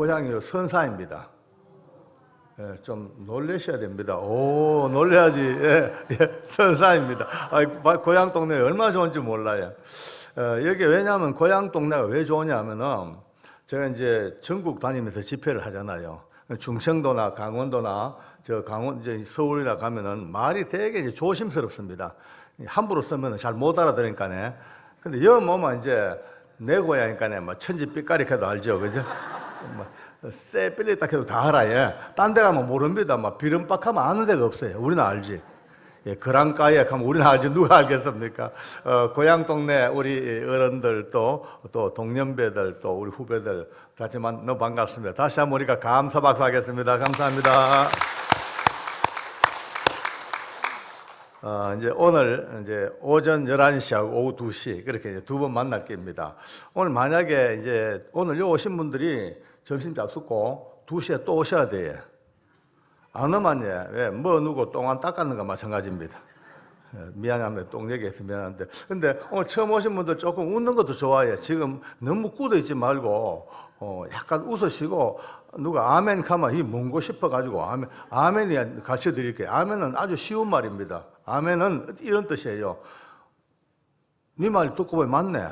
고향이 선사입니다. 예, 좀 놀라셔야 됩니다. 오, 놀래야지. 예, 예, 선사입니다. 고향 동네가 얼마나 좋은지 몰라요. 여기 왜냐하면 고향 동네가 왜 좋으냐면은 제가 이제 전국 다니면서 집회를 하잖아요. 충청도나 강원도나 이제 서울이나 가면은 말이 되게 이제 조심스럽습니다. 함부로 쓰면 잘 못 알아들으니까네. 근데 여기 오면 이제 내 고향이니까네, 뭐 천지빛깔이 해도 알죠, 그죠? 쎄 삐리 딱 해도 다 알아요. 딴 데 가면 모릅니다. 막 비름박하면 아는 데가 없어요. 우리는 알지. 예, 그랑가에 가면 우리는 알지. 누가 알겠습니까? 고향 동네 우리 어른들 또 동년배들 또 우리 후배들 다시만 너무 반갑습니다. 다시 한번 우리가 감사 박수하겠습니다. 감사합니다. 이제 오늘 이제 오전 11시하고 오후 2시 그렇게 두 번 만날 겁니다. 오늘 만약에 이제 오늘 요 오신 분들이 점심 잡수고 2시에 또 오셔야 돼요. 안 오면 왜 누구 똥 안 닦았는 거 마찬가지입니다. 미안합니다. 똥 얘기해서 미안한데. 근데 오늘 처음 오신 분들 조금 웃는 것도 좋아요. 지금 너무 굳어 있지 말고 약간 웃으시고 누가 아멘 하면 이 뭔고 싶어가지고 아멘이 가르쳐 드릴게요. 아멘은 아주 쉬운 말입니다. 아멘은 이런 뜻이에요. 네 말 듣고 보니 맞네.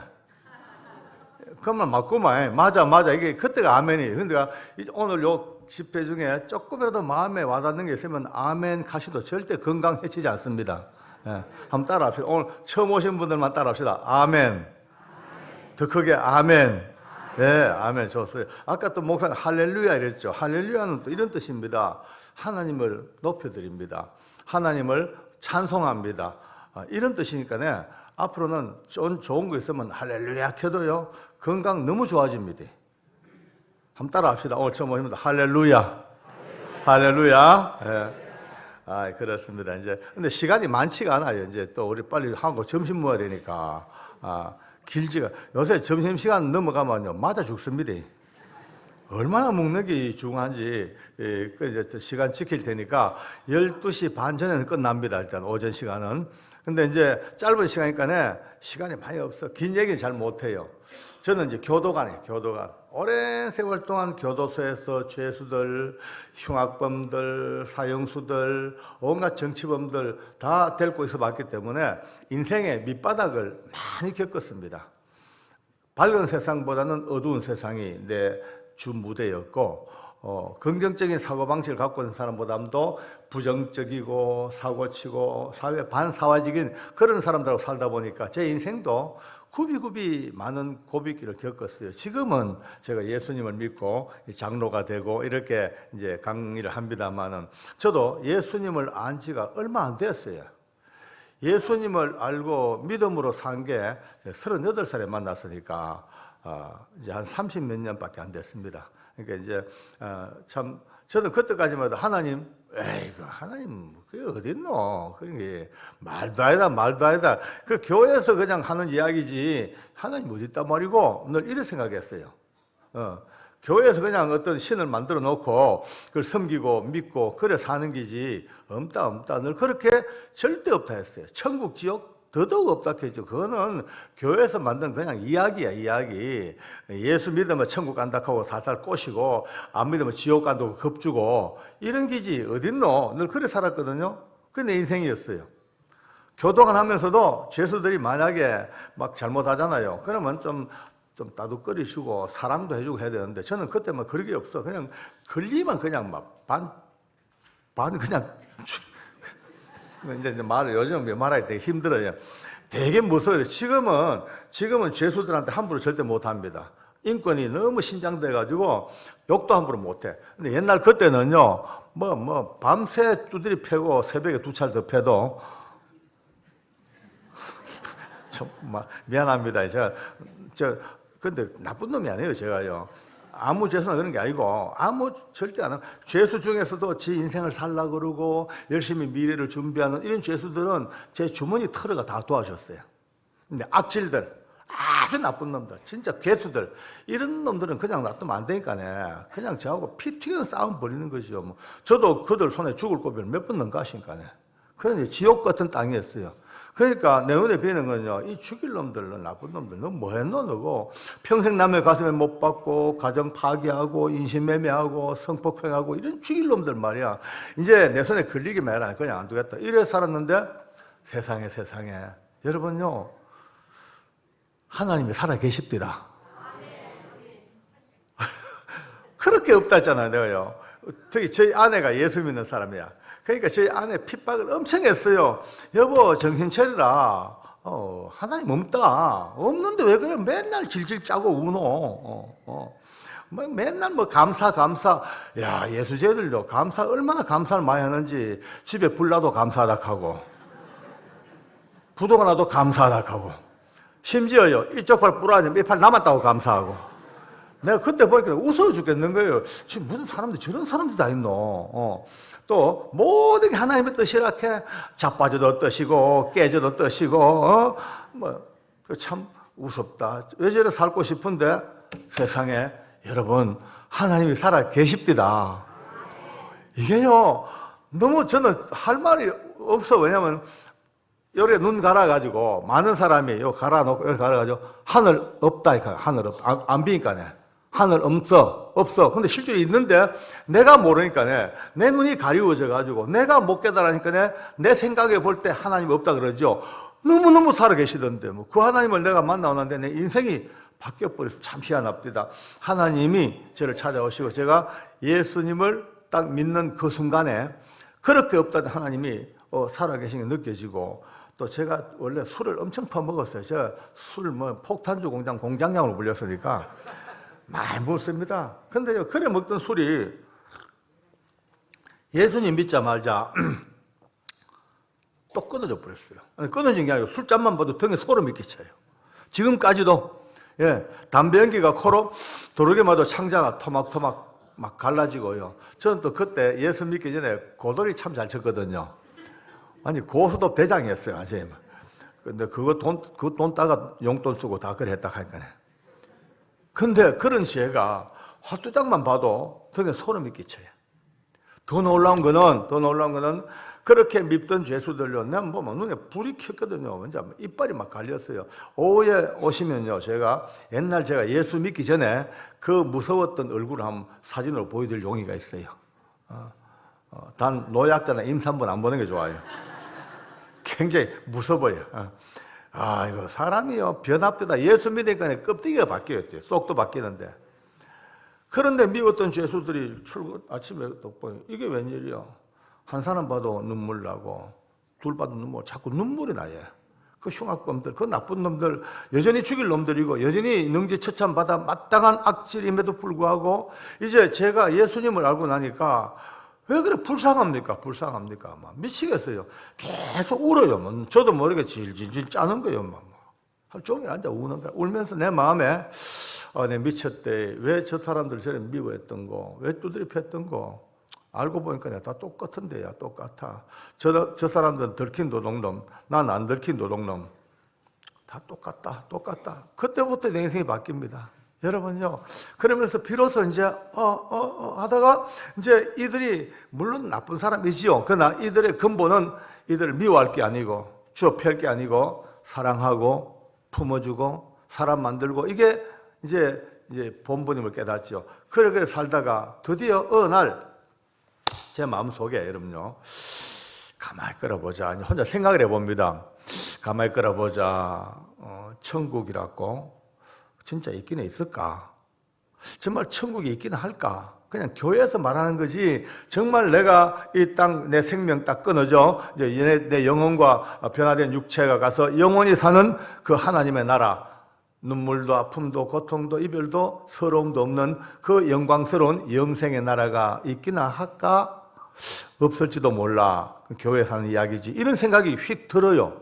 그만 맞구만. 맞아. 이게 그때가 아멘이에요. 근데 오늘 요 집회 중에 조금이라도 마음에 와닿는 게 있으면 아멘 가시도 절대 건강 해치지 않습니다. 예, 한번 따라 합시다. 오늘 처음 오신 분들만 따라 합시다. 아멘. 더 크게 아멘. 네, 아멘. 좋았어요. 아까 또 목사님 할렐루야 이랬죠. 할렐루야는 또 이런 뜻입니다. 하나님을 높여드립니다. 하나님을 찬송합니다. 이런 뜻이니까네. 앞으로는 좋은 거 있으면 할렐루야 켜도요 건강 너무 좋아집니다. 한번 따라 합시다. 오늘 처음 오십니다. 할렐루야. 할렐루야. 예. 그렇습니다. 이제 근데 시간이 많지가 않아요. 이제 또 우리 빨리 하고 점심 먹어야 되니까 길지가 요새 점심 시간 넘어가면요 맞아 죽습니다. 얼마나 먹는 게 중요한지 이제 시간 지킬 테니까 12시 반 전에는 끝납니다. 일단 오전 시간은. 근데 이제 짧은 시간이니까 시간이 많이 없어. 긴 얘기는 잘 못해요. 저는 이제 교도관이에요. 교도관. 오랜 세월 동안 교도소에서 죄수들, 흉악범들, 사형수들, 온갖 정치범들 다 데리고 있어 봤기 때문에 인생의 밑바닥을 많이 겪었습니다. 밝은 세상보다는 어두운 세상이 내 주 무대였고 긍정적인 사고방식을 갖고 있는 사람보다도 부정적이고 사고치고 사회 반사회적인 그런 사람들하고 살다 보니까 제 인생도 굽이굽이 많은 고비길을 겪었어요. 지금은 제가 예수님을 믿고 장로가 되고 이렇게 이제 강의를 합니다만은 저도 예수님을 안 지가 얼마 안 됐어요. 예수님을 알고 믿음으로 산 게 38살에 만났으니까 이제 한 30 몇 년밖에 안 됐습니다. 그러니까 이제 참 저는 그때까지만 해도 하나님, 하나님 그게 어딨노? 그게 말도 아니다. 그 교회에서 그냥 하는 이야기지 하나님 어디 있단 말이고 늘 이렇게 생각했어요. 교회에서 그냥 어떤 신을 만들어 놓고 그걸 섬기고 믿고 그래 사는 게지 없다. 늘 그렇게 절대 없다 했어요. 천국 지옥 더더욱 없다 했죠. 그거는 교회에서 만든 그냥 이야기야, 이야기. 예수 믿으면 천국 간다 하고 살살 꼬시고 안 믿으면 지옥 간다고 겁주고 이런 기지 어딨노? 늘 그래 살았거든요. 그게 내 인생이었어요. 교도관 하면서도 죄수들이 만약에 막 잘못하잖아요. 그러면 좀 따둑거리시고 사랑도 해주고 해야 되는데 저는 그때 막 그런 게 없어. 그냥 걸리면 그냥 막 반 그냥 이제 말을 요즘 말하기 되게 힘들어요. 되게 무서워요. 지금은 죄수들한테 함부로 절대 못합니다. 인권이 너무 신장돼가지고 욕도 함부로 못해. 근데 옛날 그때는요, 밤새 두드리 패고 새벽에 2차를 더 패도 좀 미안합니다. 근데 나쁜 놈이 아니에요, 제가요. 아무 죄수나 그런 게 아니고 절대 안 하고 죄수 중에서도 제 인생을 살려고 그러고 열심히 미래를 준비하는 이런 죄수들은 제 주머니 털어가 다 도와줬어요. 근데 악질들, 아주 나쁜 놈들, 진짜 괴수들 이런 놈들은 그냥 놔두면 안 되니까네. 그냥 저하고 피 튀기는 싸움 벌이는 거죠. 저도 그들 손에 죽을 고비를 몇 번 넘가시니까네. 그러니 지옥 같은 땅이었어요. 그러니까 내 눈에 보이는 건요, 이 죽일 놈들, 나쁜 놈들, 너 뭐 했노, 너고? 평생 남의 가슴에 못 박고, 가정 파괴하고, 인신매매하고, 성폭행하고, 이런 죽일 놈들 말이야. 이제 내 손에 걸리기만 해라. 그냥 안 두겠다. 이래 살았는데, 세상에. 여러분요, 하나님이 살아 계십니다. 그렇게 없다잖아요, 내가요. 특히 저희 아내가 예수 믿는 사람이야. 그러니까 저희 아내 핍박을 엄청 했어요. 여보, 정신 차리라. 하나님 없다. 없는데 왜 그래? 맨날 질질 짜고 우노. 맨날 뭐 감사. 야, 예수제들도 감사, 얼마나 감사를 많이 하는지. 집에 불 나도 감사하다 하고, 부도가 나도 감사하다 하고, 심지어요, 이쪽 팔 부러지면 이 팔 남았다고 감사하고. 내가 그때 보니까 웃어 죽겠는 거예요. 지금 무슨 사람들, 저런 사람들 다 있노. 또 모든 게 하나님의 뜻이라 해. 자빠져도 뜻이고 깨져도 뜻이고, 참 우습다. 왜 저래 살고 싶은데 세상에 여러분 하나님이 살아 계십니다. 이게요, 너무 저는 할 말이 없어. 왜냐면 요래 눈 갈아가지고 많은 사람이 요 갈아놓고 요래 갈아가지고 하늘 없다 이까. 하늘 없다. 안 비니까네. 하늘 없어. 근데 실제로 있는데 내가 모르니까 내 눈이 가리워져 가지고 내가 못 깨달으니까 내 생각에 볼 때 하나님 없다 그러죠. 너무너무 살아 계시던데 뭐 그 하나님을 내가 만나오는데 내 인생이 바뀌어버려서 참 희한합니다. 하나님이 저를 찾아오시고 제가 예수님을 딱 믿는 그 순간에 그렇게 없다는 하나님이 살아계신 게 느껴지고, 또 제가 원래 술을 엄청 퍼먹었어요. 제가 술 폭탄주 공장장으로 불렸으니까 많이 먹었습니다. 근데요, 그래 먹던 술이 예수님 믿자 말자 또 끊어져 버렸어요. 아니, 끊어진 게 아니고 술잔만 봐도 등에 소름이 끼쳐요. 지금까지도 담배 연기가 코로 도르게 마도 창자가 토막토막 막 갈라지고요. 저는 또 그때 예수 믿기 전에 고돌이 참 잘 쳤거든요. 아니, 고수도 대장이었어요, 아저씨. 근데 그 돈 따가 용돈 쓰고 다 그래 했다 하니까. 근데 그런 시혜가 화투장만 봐도 등에 소름이 끼쳐요. 더 놀라운 거는 그렇게 밉던 죄수들요, 내가 보면 눈에 불이 켰거든요. 완전 이빨이 막 갈렸어요. 오후에 오시면요, 옛날 제가 예수 믿기 전에 그 무서웠던 얼굴을 한번 사진으로 보여드릴 용의가 있어요. 단 노약자나 임산부는 안 보는 게 좋아요. 굉장히 무서워요. 이거 사람이요, 변합되다. 예수 믿으니까 껍데기가 바뀌어요. 속도 바뀌는데. 그런데 미웠던 죄수들이 아침에 또 보니 이게 웬일이야. 한 사람 봐도 눈물 나고, 둘 봐도 자꾸 눈물이 나요. 그 흉악범들, 그 나쁜 놈들, 여전히 죽일 놈들이고, 여전히 능지처참 받아 마땅한 악질임에도 불구하고, 이제 제가 예수님을 알고 나니까, 왜 그래 불쌍합니까? 막 미치겠어요. 계속 울어요. 저도 모르게 질질질 짜는 거예요. 하루 종일 앉아 우는 거야. 울면서 내 마음에 내 미쳤대. 왜 저 사람들 저래 미워했던 거, 왜 두드려 팼던 거. 알고 보니까 다 똑같은데야, 똑같아. 저 사람들은 들킨 도둑놈, 난 안 들킨 도둑놈. 다 똑같다. 그때부터 내 인생이 바뀝니다. 여러분요, 그러면서 비로소 이제, 하다가, 이제 이들이, 물론 나쁜 사람이지요. 그러나 이들의 근본은 이들을 미워할 게 아니고, 주업할 게 아니고, 사랑하고, 품어주고, 사람 만들고, 이게 이제 본분임을 깨닫죠. 그렇게 살다가 드디어 어느 날, 제 마음 속에 여러분요, 가만히 끌어보자. 혼자 생각을 해봅니다. 가만히 끌어보자. 천국이라고. 진짜 있기는 있을까? 정말 천국이 있기는 할까? 그냥 교회에서 말하는 거지, 정말 내가 이 땅, 내 생명 딱 끊어져, 이제 내 영혼과 변화된 육체가 가서 영원히 사는 그 하나님의 나라, 눈물도 아픔도 고통도 이별도 서러움도 없는 그 영광스러운 영생의 나라가 있기나 할까? 없을지도 몰라. 교회에 사는 이야기지. 이런 생각이 휙 들어요.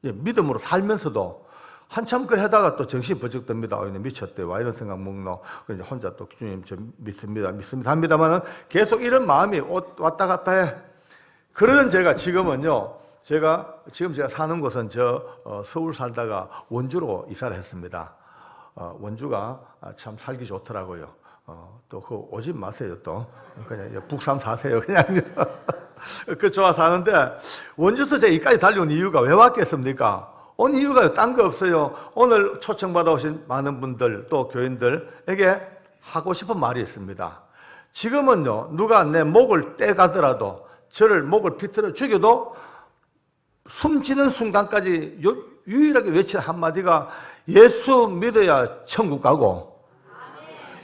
믿음으로 살면서도. 한참 그래 하다가 또 정신 번쩍 듭니다. 미쳤대. 와, 이런 생각 먹노. 그래서 혼자 또 주님, 저 믿습니다 합니다만은 계속 이런 마음이 왔다 갔다 해. 그러는 제가 지금은요, 지금 제가 사는 곳은 서울 살다가 원주로 이사를 했습니다. 원주가 참 살기 좋더라고요. 또 오지 마세요, 또. 그냥 북삼 사세요, 그냥. 그 좋아서 하는데 원주에서 제가 여기까지 달려온 이유가 왜 왔겠습니까? 온 이유가 딴 거 없어요. 오늘 초청받아 오신 많은 분들 또 교인들에게 하고 싶은 말이 있습니다. 지금은요, 누가 내 목을 떼가더라도 저를 목을 비틀어 죽여도 숨지는 순간까지 유일하게 외치는 한마디가 예수 믿어야 천국 가고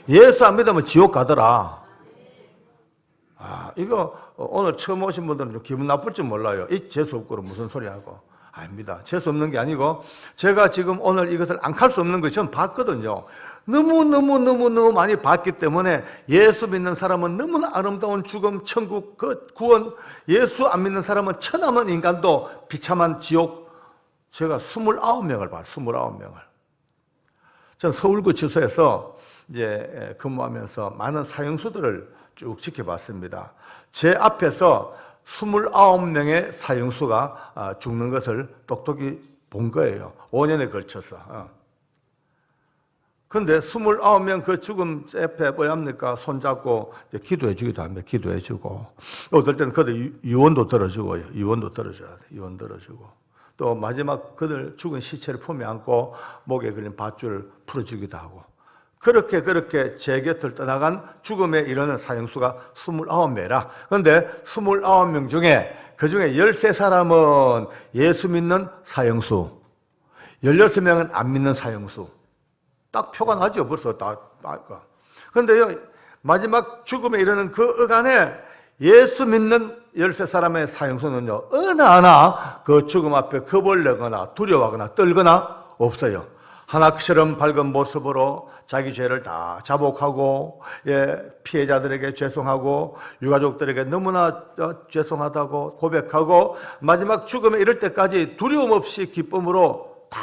예수 안 믿으면 지옥 가더라. 이거 오늘 처음 오신 분들은 좀 기분 나쁠지 몰라요. 이 재수없고는 무슨 소리 하고. 아닙니다. 재수없는 게 아니고 제가 지금 오늘 이것을 안 갈 수 없는 거 저는 봤거든요. 너무 많이 봤기 때문에 예수 믿는 사람은 너무나 아름다운 죽음, 천국, 그 구원, 예수 안 믿는 사람은 천하만 인간도 비참한 지옥. 제가 29명을 봐요. 29명을. 전 서울구치소에서 이제 근무하면서 많은 사형수들을 쭉 지켜봤습니다. 제 앞에서 29명의 사형수가 죽는 것을 똑똑히 본 거예요. 5년에 걸쳐서. 그런데 29명 그 죽음 옆에 뭐 합니까? 손잡고 기도해 주기도 합니다. 기도해 주고. 어떨 때는 그들 유언도 들어주고요. 유언도 들어줘야 돼. 유언 들어주고. 또 마지막 그들 죽은 시체를 품에 안고 목에 걸린 밧줄 풀어주기도 하고. 그렇게 제 곁을 떠나간 죽음에 이르는 사형수가 29명이라. 그런데 29명 중에 그 중에 13사람은 예수 믿는 사형수, 16명은 안 믿는 사형수. 딱 표가 나죠. 벌써 그런데요, 마지막 죽음에 이르는 그 어간에 예수 믿는 13사람의 사형수는요, 어느 하나 그 죽음 앞에 겁을 내거나 두려워하거나 떨거나 없어요. 하나처럼 밝은 모습으로 자기 죄를 다 자복하고, 피해자들에게 죄송하고, 유가족들에게 너무나 죄송하다고 고백하고, 마지막 죽음에 이를 때까지 두려움 없이 기쁨으로 다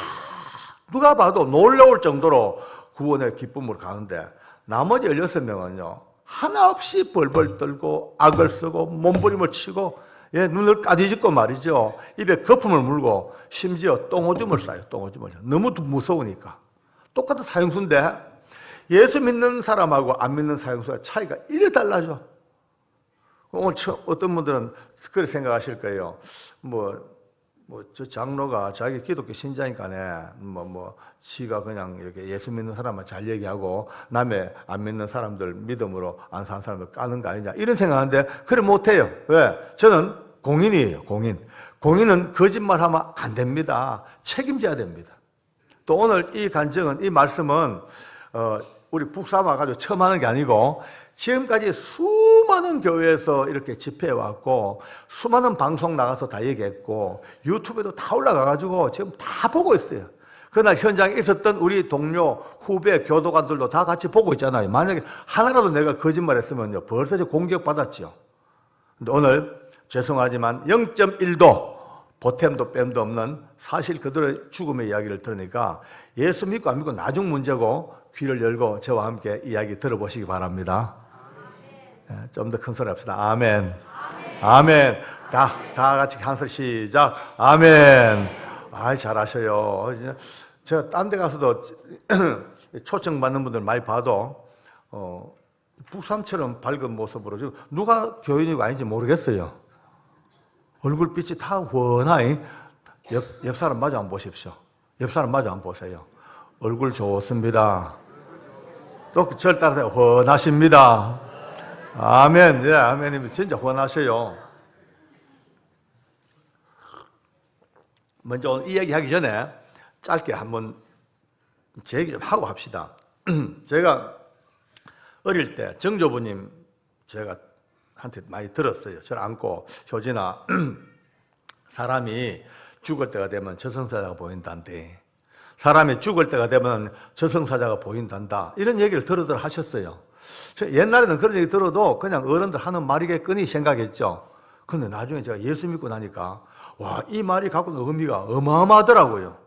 누가 봐도 놀라울 정도로 구원의 기쁨으로 가는데, 나머지 16명은요, 하나 없이 벌벌 떨고, 악을 쓰고, 몸부림을 치고, 눈을 까디짓고 말이죠. 입에 거품을 물고, 심지어 똥오줌을 싸요. 똥오줌을. 너무 무서우니까. 똑같은 사형수인데 예수 믿는 사람하고 안 믿는 사형수가 차이가 이래 달라져. 오늘 어떤 분들은 그렇게 생각하실 거예요. 저 장로가 자기 기독교 신자니까네, 지가 그냥 이렇게 예수 믿는 사람만 잘 얘기하고 남의 안 믿는 사람들 믿음으로 안 사는 사람들 까는 거 아니냐, 이런 생각하는데 그래 못해요. 왜? 저는 공인이에요. 공인은 거짓말하면 안 됩니다. 책임져야 됩니다. 또 오늘 이 간증은, 이 말씀은 우리 북삼 와가지고 처음 하는 게 아니고 지금까지 수많은 교회에서 이렇게 집회해왔고, 수많은 방송 나가서 다 얘기했고, 유튜브에도 다 올라가가지고 지금 다 보고 있어요. 그날 현장에 있었던 우리 동료, 후배, 교도관들도 다 같이 보고 있잖아요. 만약에 하나라도 내가 거짓말했으면요, 벌써 공격받았죠. 근데 오늘 죄송하지만 0.1도 보탬도 뺨도 없는 사실 그들의 죽음의 이야기를 들으니까 예수 믿고 안 믿고 나중 문제고, 귀를 열고 저와 함께 이야기 들어보시기 바랍니다. 좀 더 큰 소리 합시다. 아멘. 아멘. 다 같이 한 소리 시작. 아멘. 잘하셔요. 제가 딴 데 가서도 초청받는 분들 많이 봐도 북삼처럼 밝은 모습으로 지금 누가 교인이고 아닌지 모르겠어요. 얼굴빛이 다 훤하니. 옆 사람 마저 한번 보십시오. 옆 사람 마저 한번 보세요. 얼굴 좋습니다. 또 절 따라서 훤하십니다. 아멘. 아멘입니다. 진짜 훤하셔요. 먼저 이 얘기 하기 전에 짧게 한번 제 얘기 좀 하고 합시다. 제가 어릴 때 정조부님 제가 한테 많이 들었어요. 저를 안고, 효진아, 사람이 죽을 때가 되면 저승사자가 보인단데, 사람이 죽을 때가 되면 저승사자가 보인단다, 이런 얘기를 들어들 하셨어요. 옛날에는 그런 얘기 들어도 그냥 어른들 하는 말이겠거니 생각했죠. 근데 나중에 제가 예수 믿고 나니까 와, 이 말이 갖고 있는 의미가 어마어마하더라고요.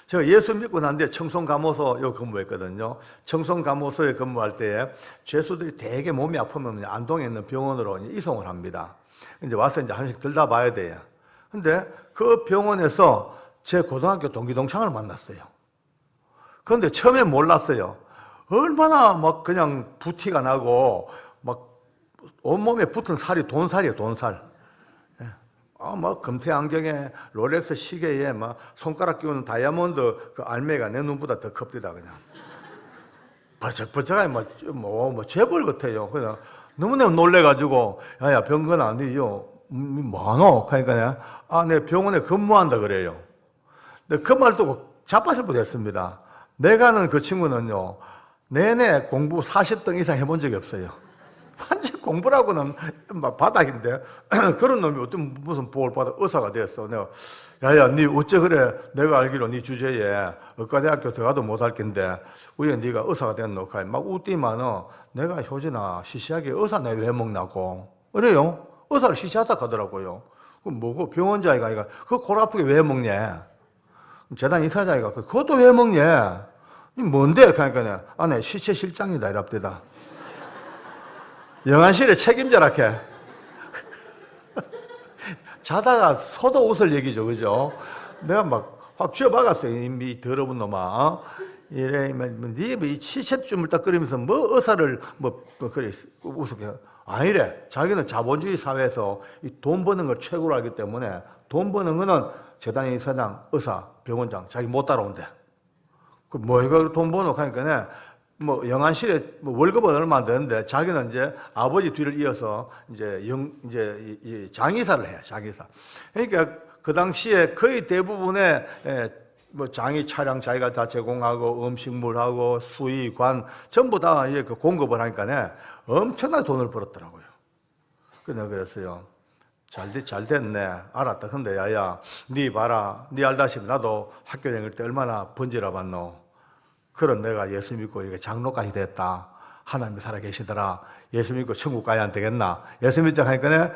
제가 예수 믿고 난 뒤에 청송감호소 근무했거든요. 청송감호소에 근무할 때에 죄수들이 되게 몸이 아프면 안동에 있는 병원으로 이송을 합니다. 이제 와서 이제 한씩 들다 봐야 돼요. 근데 그 병원에서 제 고등학교 동기 동창을 만났어요. 그런데 처음에 몰랐어요. 얼마나 막 그냥 부티가 나고 막 온몸에 붙은 살이 돈살이에요, 돈살. 뭐 금태 안경에 롤렉스 시계에 막 손가락 끼우는 다이아몬드 그 알매가 내 눈보다 더 큽디다 그냥. 버쩍버쩍하니 뭐 재벌 같아요. 그냥 너무너무 놀래가지고 야야 병건아 니요 뭐하노? 그러니까 내 병원에 근무한다 그래요. 근데 그 말 듣고 자빠질 뻔했습니다. 내가 아는 그 친구는요 내내 공부 40등 이상 해본 적이 없어요. 완전 공부라고는 막 바닥인데 그런 놈이 어떤 무슨 복을 받아 의사가 됐어. 내가 야야 니 어째 그래? 내가 알기로 니 주제에 의과대학교 들어가도 못할 텐데 왜 니가 의사가 됐노? 막 웃디만은 내가 효진아 시시하게 의사 내 왜 먹나고 그래요? 의사를 시시하다 하더라고요. 그 뭐고 병원자이가 아이가 그 골 아프게 왜 먹냐? 재단 이사자이가 그것도 왜 먹냐? 뭔데? 그러니까 내 시체 실장이다 이랍디다. 영안실에 책임져라케. 자다가 소도 웃을 얘기죠, 그죠? 내가 막 확 쥐어박았어요, 이 더러운 놈아. 이래, 니 시체쯤을 딱 끓이면서 뭐 의사를 그래, 우습게. 아니래. 자기는 자본주의 사회에서 이 돈 버는 걸 최고로 알기 때문에 돈 버는 거는 재단의 사장, 의사, 병원장, 자기 못 따라온대. 그 뭐가 돈 버노? 하니까 뭐 영안실에 뭐 월급은 얼마 안 되는데 자기는 이제 아버지 뒤를 이어서 이제 이 장의사를 해요. 장의사. 그러니까 그 당시에 거의 대부분의 뭐 장의 차량 자기가 다 제공하고 음식물하고 수의 관 전부 다 이제 그 공급을 하니까 엄청나게 돈을 벌었더라고요. 그래서 그랬어요. 잘 됐네. 알았다. 근데 야야, 니 봐라. 니 알다시피 나도 학교 다닐 때 얼마나 번지라 봤노. 그런 내가 예수 믿고 이렇게 장로까지 됐다. 하나님이 살아계시더라. 예수 믿고 천국 가야 안 되겠나? 예수 믿자 하니까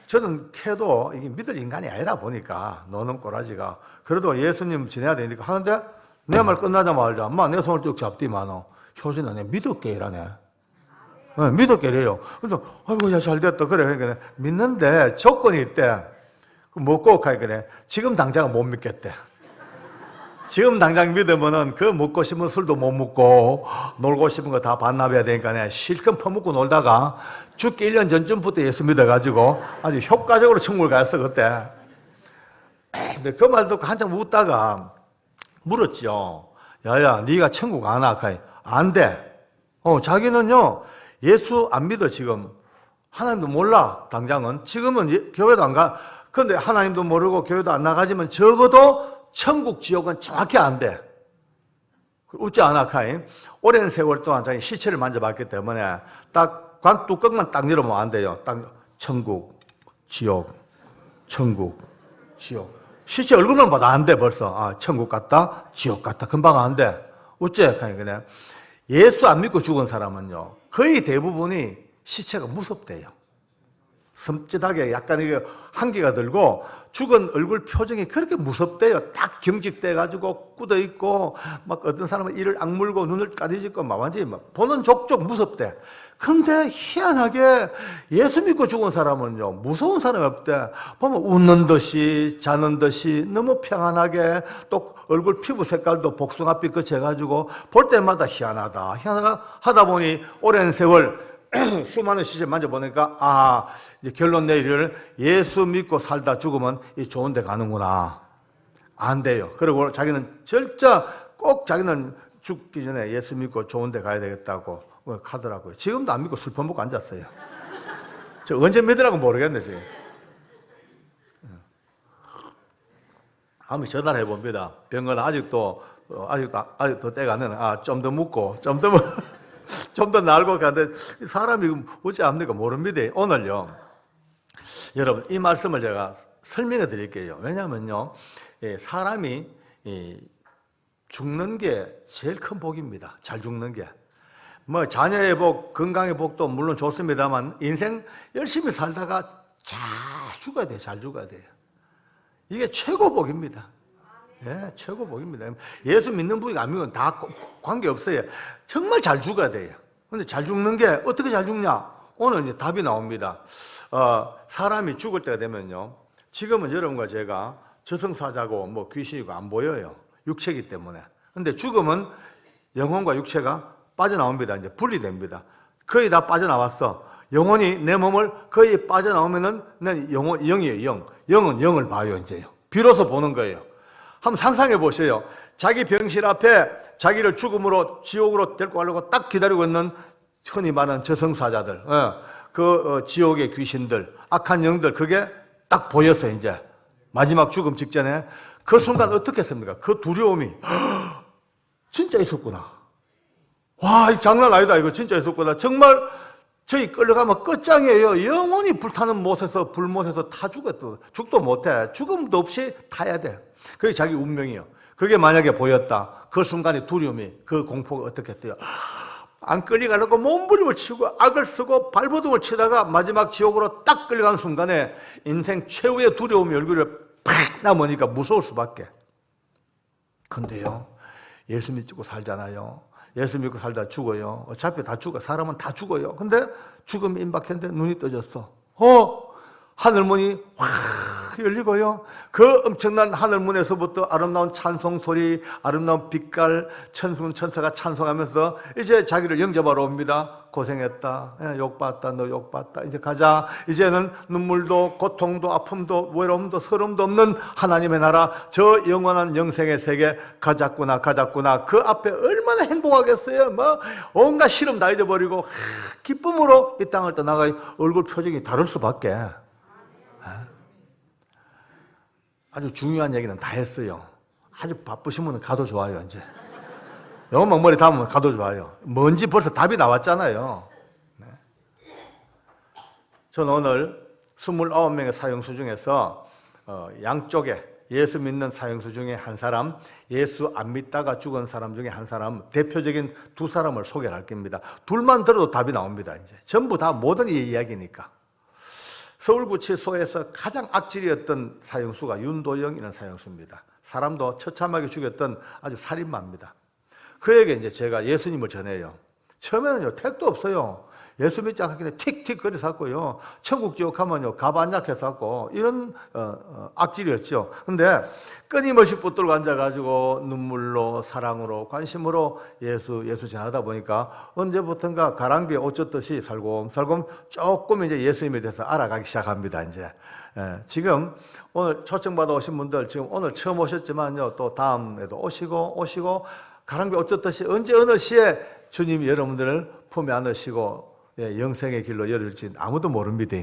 저는 캐도 이게 믿을 인간이 아니라 보니까 노는 꼬라지가 그래도 예수님 지내야 되니까 하는데 내 말 끝나자마자 엄마 내 손을 쭉 잡디만어. 효진아 내 믿을게 이라네. 믿을게 이래요. 그래서 아이고 야 잘 됐다. 그래 그러니까 믿는데 조건이 있대. 먹고 가니까 지금 당장은 못 믿겠대. 지금 당장 믿으면은 그 먹고 싶은 술도 못 먹고 놀고 싶은 거 다 반납해야 되니까 실컷 퍼먹고 놀다가 죽기 1년 전쯤부터 예수 믿어가지고 아주 효과적으로 천국을 갔어 그때. 근데 그 말 듣고 한참 웃다가 물었죠. 야야 네가 천국 안 와? 안 돼. 자기는요 예수 안 믿어 지금. 하나님도 몰라 당장은. 지금은 교회도 안 가. 근데 하나님도 모르고 교회도 안 나가지만 적어도 천국 지옥은 정확히 안 돼. 웃지 않아, 카인. 오랜 세월 동안 자기 시체를 만져봤기 때문에 딱 관 뚜껑만 딱 열어보면 안 돼요. 딱 천국, 지옥, 천국, 지옥. 시체 얼굴만 봐도 안 돼, 벌써. 천국 갔다, 지옥 갔다. 금방 안 돼. 어째, 카인. 그냥 예수 안 믿고 죽은 사람은요, 거의 대부분이 시체가 무섭대요. 섬찟하게 약간 이게 한기가 들고 죽은 얼굴 표정이 그렇게 무섭대요. 딱 경직돼가지고 굳어있고 막 어떤 사람은 이를 악물고 눈을 까디짓고 막 완전히 막 보는 족족 무섭대. 근데 희한하게 예수 믿고 죽은 사람은요 무서운 사람이 없대. 보면 웃는 듯이 자는 듯이 너무 평안하게 또 얼굴 피부 색깔도 복숭아빛 끝이 해가지고 볼 때마다 희한하다 하다 보니 오랜 세월 수많은 시체 만져보니까 이제 결론 내리를 예수 믿고 살다 죽으면 이 좋은 데 가는구나. 안 돼요. 그리고 자기는 절자 꼭 자기는 죽기 전에 예수 믿고 좋은 데 가야 되겠다고 하더라고요. 지금도 안 믿고 술 퍼먹고 앉았어요. 저 언제 믿으라고 모르겠네 지금. 한번 전화를 해봅니다. 병건 아직도 때가 안 되나? 좀 더 묻고 좀 더 날고 가는데 사람이 어찌 압니까? 모릅니다. 오늘요. 여러분 이 말씀을 제가 설명해 드릴게요. 왜냐하면요. 사람이 죽는 게 제일 큰 복입니다. 잘 죽는 게. 뭐 자녀의 복, 건강의 복도 물론 좋습니다만 인생 열심히 살다가 잘 죽어야 돼요. 잘 죽어야 돼요. 이게 최고 복입니다. 예, 최고 복입니다. 예수 믿는 분이 안 믿으면 다 관계없어요. 정말 잘 죽어야 돼요. 근데 잘 죽는 게 어떻게 잘 죽냐? 오늘 이제 답이 나옵니다. 사람이 죽을 때가 되면요. 지금은 여러분과 제가 저승사자고 뭐 귀신이고 안 보여요. 육체이기 때문에. 근데 죽으면 영혼과 육체가 빠져나옵니다. 이제 분리됩니다. 거의 다 빠져나왔어. 영혼이 내 몸을 거의 빠져나오면은 난 영이에요, 영. 영은 영을 봐요, 이제요. 비로소 보는 거예요. 한번 상상해 보세요. 자기 병실 앞에 자기를 죽음으로 지옥으로 데리고 가려고 딱 기다리고 있는 흔히 말하는 저승사자들, 지옥의 귀신들, 악한 영들, 그게 딱 보였어요, 이제. 마지막 죽음 직전에. 그 순간 어떻게 했습니까? 그 두려움이, 진짜 있었구나. 와, 이 장난 아니다, 이거 진짜 있었구나. 정말 저희 끌려가면 끝장이에요. 영원히 불타는 못에서, 불못에서 타 죽어도, 죽도 못해. 죽음도 없이 타야 돼. 그게 자기 운명이에요. 그게 만약에 보였다. 그 순간의 두려움이, 그 공포가 어떻게 했어요? 안 끌려가려고 몸부림을 치고 악을 쓰고 발버둥을 치다가 마지막 지옥으로 딱 끌려가는 순간에 인생 최후의 두려움이 얼굴에 팍 남으니까 무서울 수밖에. 근데요, 예수 믿고 살잖아요. 예수 믿고 살다 죽어요. 어차피 다 죽어. 사람은 다 죽어요. 근데 죽음이 임박했는데 눈이 떠졌어. 하늘문이 확 열리고요. 그 엄청난 하늘문에서부터 아름다운 찬송 소리, 아름다운 빛깔, 천사가 찬송하면서 이제 자기를 영접하러 옵니다. 고생했다. 욕받았다. 너 욕받았다. 이제 가자. 이제는 눈물도 고통도 아픔도 외로움도 서름도 없는 하나님의 나라, 저 영원한 영생의 세계 가자꾸나. 그 앞에 얼마나 행복하겠어요. 온갖 시름 다 잊어버리고 기쁨으로 이 땅을 떠나가 얼굴 표정이 다를 수밖에. 아주 중요한 얘기는 다 했어요. 아주 바쁘시면 가도 좋아요, 이제. 요것만 머리 담으면 가도 좋아요. 뭔지 벌써 답이 나왔잖아요. 네. 저는 오늘 29명의 사형수 중에서 양쪽에 예수 믿는 사형수 중에 한 사람, 예수 안 믿다가 죽은 사람 중에 한 사람, 대표적인 두 사람을 소개할 겁니다. 둘만 들어도 답이 나옵니다, 이제. 전부 다 모든 이야기니까. 서울구치소에서 가장 악질이었던 사형수가 윤도영이라는 사형수입니다. 사람도 처참하게 죽였던 아주 살인마입니다. 그에게 이제 제가 예수님을 전해요. 처음에는요, 택도 없어요. 예수 믿지 않겠는데 틱틱 거리서 왔고요. 천국 지옥 가면요, 가반약해서 왔고, 이런 악질이었죠. 근데 끊임없이 붙들고 앉아가지고 눈물로, 사랑으로, 관심으로 예수 전하다 보니까 언제부턴가 가랑비에 옷 젖듯이 살곰살곰 조금 이제 예수님에 대해서 알아가기 시작합니다, 이제. 지금 오늘 초청받아 오신 분들, 지금 오늘 처음 오셨지만요, 또 다음에도 오시고, 가랑비 옷 젖듯이 언제 어느 시에 주님이 여러분들을 품에 안으시고 영생의 길로 열릴지 아무도 모릅니다.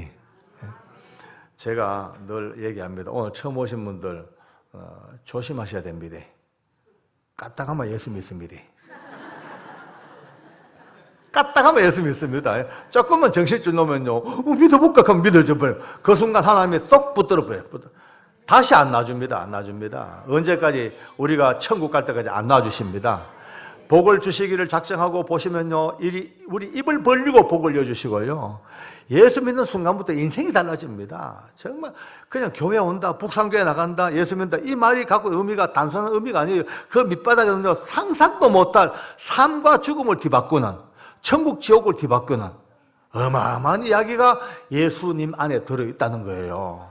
제가 늘 얘기합니다. 오늘 처음 오신 분들 조심하셔야 됩니다. 까딱하면 예수 믿습니다. 까딱하면 예수 믿습니다. 조금만 정신줄 놓으면요, 믿어볼까 하면 믿어져 버려요. 그 순간 하나님이 쏙 붙들어 버려요. 다시 안 놔줍니다. 언제까지? 우리가 천국 갈 때까지 안 놔주십니다. 복을 주시기를 작정하고 보시면요, 우리 입을 벌리고 복을 여주시고요. 예수 믿는 순간부터 인생이 달라집니다. 정말 그냥 교회 온다, 북상교회 나간다, 예수 믿는다, 이 말이 갖고 의미가 단순한 의미가 아니에요. 그 밑바닥에는요, 상상도 못할 삶과 죽음을 뒤바꾸는, 천국 지옥을 뒤바꾸는 어마어마한 이야기가 예수님 안에 들어있다는 거예요.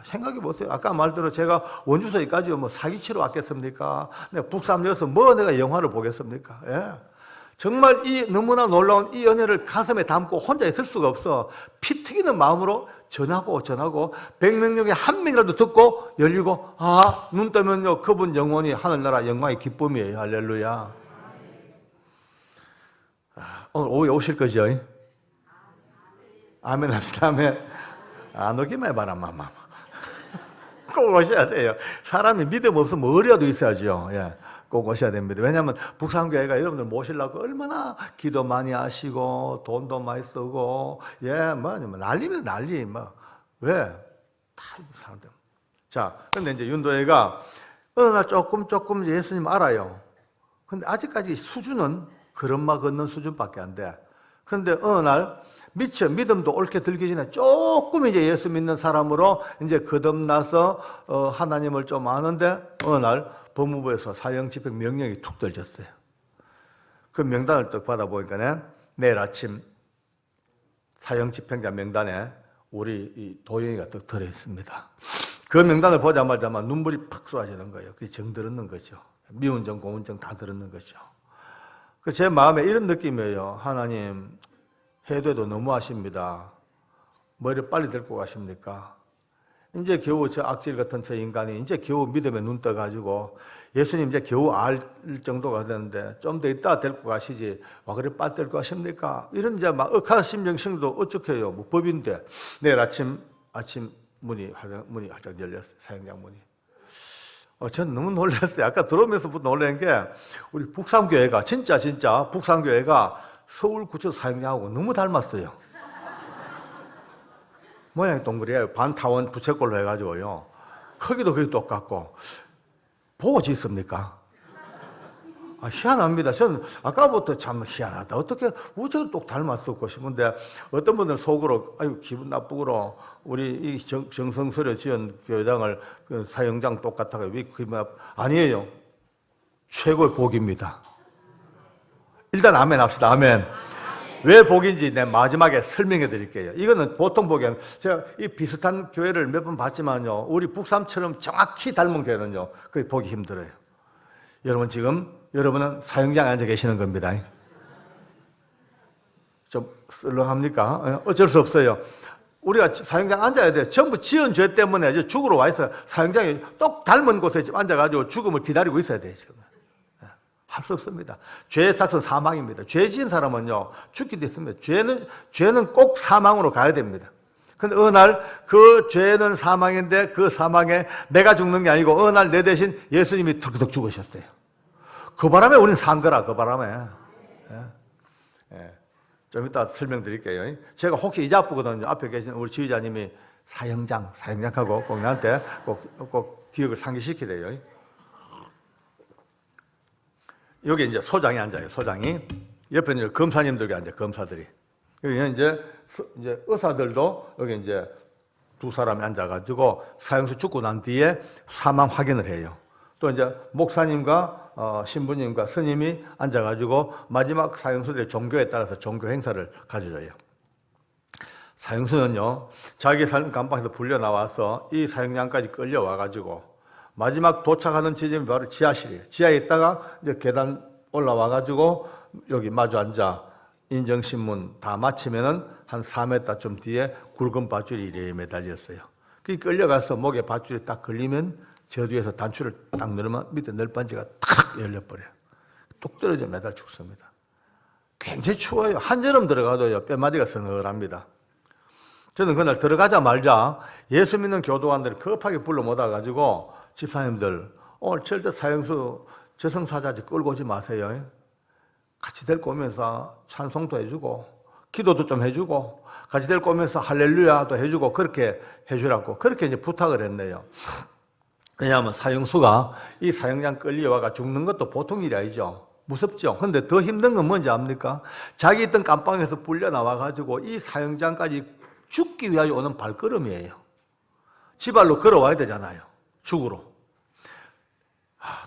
생각해 보세요. 아까 말대로 제가 원주소에까지 사기치러 왔겠습니까? 내가 북삼여서 내가 영화를 보겠습니까? 예. 정말 이 너무나 놀라운 이 연애를 가슴에 담고 혼자 있을 수가 없어. 피 튀기는 마음으로 전하고 100명 중에 한 명이라도 듣고 열리고, 눈 뜨면요, 그분 영혼이 하늘나라 영광의 기쁨이에요. 할렐루야. 오늘 오후에 오실 거죠? 아멘 합시다. 아멘. 안 오기만 해봐라, 마마. 꼭 오셔야 돼요. 사람이 믿음 없으면 어려도 있어야죠. 꼭 오셔야 됩니다. 왜냐하면 북산교회가 여러분들 모시려고 얼마나 기도 많이 하시고 돈도 많이 쓰고 난리면 난리. 왜? 다 사람들. 자, 근데 이제 윤도혜가 어느 날 조금 예수님 알아요. 근데 아직까지 수준은 걸음마 걷는 수준밖에 안 돼. 근데 어느 날 미처 믿음도 옳게 들기 전에 조금 이제 예수 믿는 사람으로 이제 거듭나서 하나님을 좀 아는데 어느 날 법무부에서 사형 집행 명령이 툭 떨어졌어요. 그 명단을 딱 받아보니까 내일 아침 사형 집행자 명단에 우리 이 도영이가 딱 들어있습니다. 그 명단을 보자마자 눈물이 팍 쏟아지는 거예요. 그게 정 들었는 거죠. 미운 정, 고운 정 다 들었는 거죠. 제 마음에 이런 느낌이에요. 하나님, 해도 해도 너무하십니다. 머리를 빨리 데리고 가십니까? 이제 겨우 저 악질 같은 저 인간이 이제 겨우 믿음에 눈 떠가지고 예수님 이제 겨우 알 정도가 되는데 좀 더 있다 데리고 가시지. 와, 그래 빨리 데리고 가십니까? 이런 이제 막 억한 심정심도 어쩌게요. 뭐 법인데. 내일 아침 문이 활짝 열렸어요. 사형장 문이. 전 너무 놀랐어요. 아까 들어오면서부터 놀란 게 우리 북산교회가 진짜 북산교회가 서울구청 사형장하고 너무 닮았어요. 모양이 동그래요. 반타원 부채꼴로 해가지고요. 크기도 거의 똑같고. 보고 짓습니까? 희한합니다. 저는 아까부터 참 희한하다. 어떻게 우체도 똑 닮았었고 싶은데 어떤 분들은 속으로 아유 기분 나쁘고 우리 이 정성스레 지은 교회당을 사형장 똑같다고 왜 기분 아니에요. 최고의 복입니다. 일단 아멘 합시다. 아멘. 왜 복인지 내 마지막에 설명해 드릴게요. 이거는 보통 복이 아니에요. 제가 이 비슷한 교회를 몇 번 봤지만요. 우리 북삼처럼 정확히 닮은 교회는요. 그게 보기 힘들어요. 여러분 지금 여러분은 사형장에 앉아 계시는 겁니다. 좀 썰렁합니까? 어쩔 수 없어요. 우리가 사형장 앉아야 돼요. 전부 지은 죄 때문에 이제 죽으러 와 있어요. 사형장에 똑 닮은 곳에 지금 앉아가지고 죽음을 기다리고 있어야 돼요. 지금. 할 수 없습니다. 죄의 삭은 사망입니다. 죄 지은 사람은요, 죽기도 있습니다. 죄는 꼭 사망으로 가야 됩니다. 근데 어느 날 그 죄는 사망인데 그 사망에 내가 죽는 게 아니고 어느 날 내 대신 예수님이 턱턱 죽으셨어요. 그 바람에 우리는 산 거라, 그 바람에. 좀 이따 설명드릴게요. 제가 혹시 이제 아프거든요. 앞에 계신 우리 지휘자님이 사형장하고 꼭 나한테 꼭 기억을 상기시켜야 돼요. 여기 이제 소장이 앉아요, 소장이. 옆에 이제 검사님들이 앉아요, 검사들이. 여기 이제 의사들도 여기 이제 두 사람이 앉아가지고 사형수 죽고 난 뒤에 사망 확인을 해요. 또 이제 목사님과 신부님과 스님이 앉아가지고 마지막 사형수들의 종교에 따라서 종교 행사를 가져줘요. 사형수는요, 자기 사는 감방에서 불려 나와서 이 사형장까지 끌려와가지고 마지막 도착하는 지점이 바로 지하실이에요. 지하에 있다가 이제 계단 올라와가지고 여기 마주 앉아 인정신문 다 마치면은 한 4m 좀 뒤에 굵은 밧줄이 이래 매달렸어요. 그 끌려가서 목에 밧줄이 딱 걸리면 저 뒤에서 단추를 딱 누르면 밑에 널빤지가 탁 열려버려요. 뚝 떨어져 매달 죽습니다. 굉장히 추워요. 한여름 들어가도요, 뼈마디가 서늘합니다. 저는 그날 들어가자마자 예수 믿는 교도관들이 급하게 불러 모아가지고 집사님들, 오늘 절대 사형수 저승사자지 끌고 오지 마세요. 같이 데리고 오면서 찬송도 해주고 기도도 좀 해주고 같이 데리고 오면서 할렐루야도 해주고 그렇게 해주라고 그렇게 이제 부탁을 했네요. 왜냐하면 사형수가 이 사형장 끌려와가 죽는 것도 보통 일이 아니죠. 무섭죠. 그런데 더 힘든 건 뭔지 압니까? 자기 있던 감방에서 불려 나와가지고 이 사형장까지 죽기 위하여 오는 발걸음이에요. 지발로 걸어와야 되잖아요. 죽으러.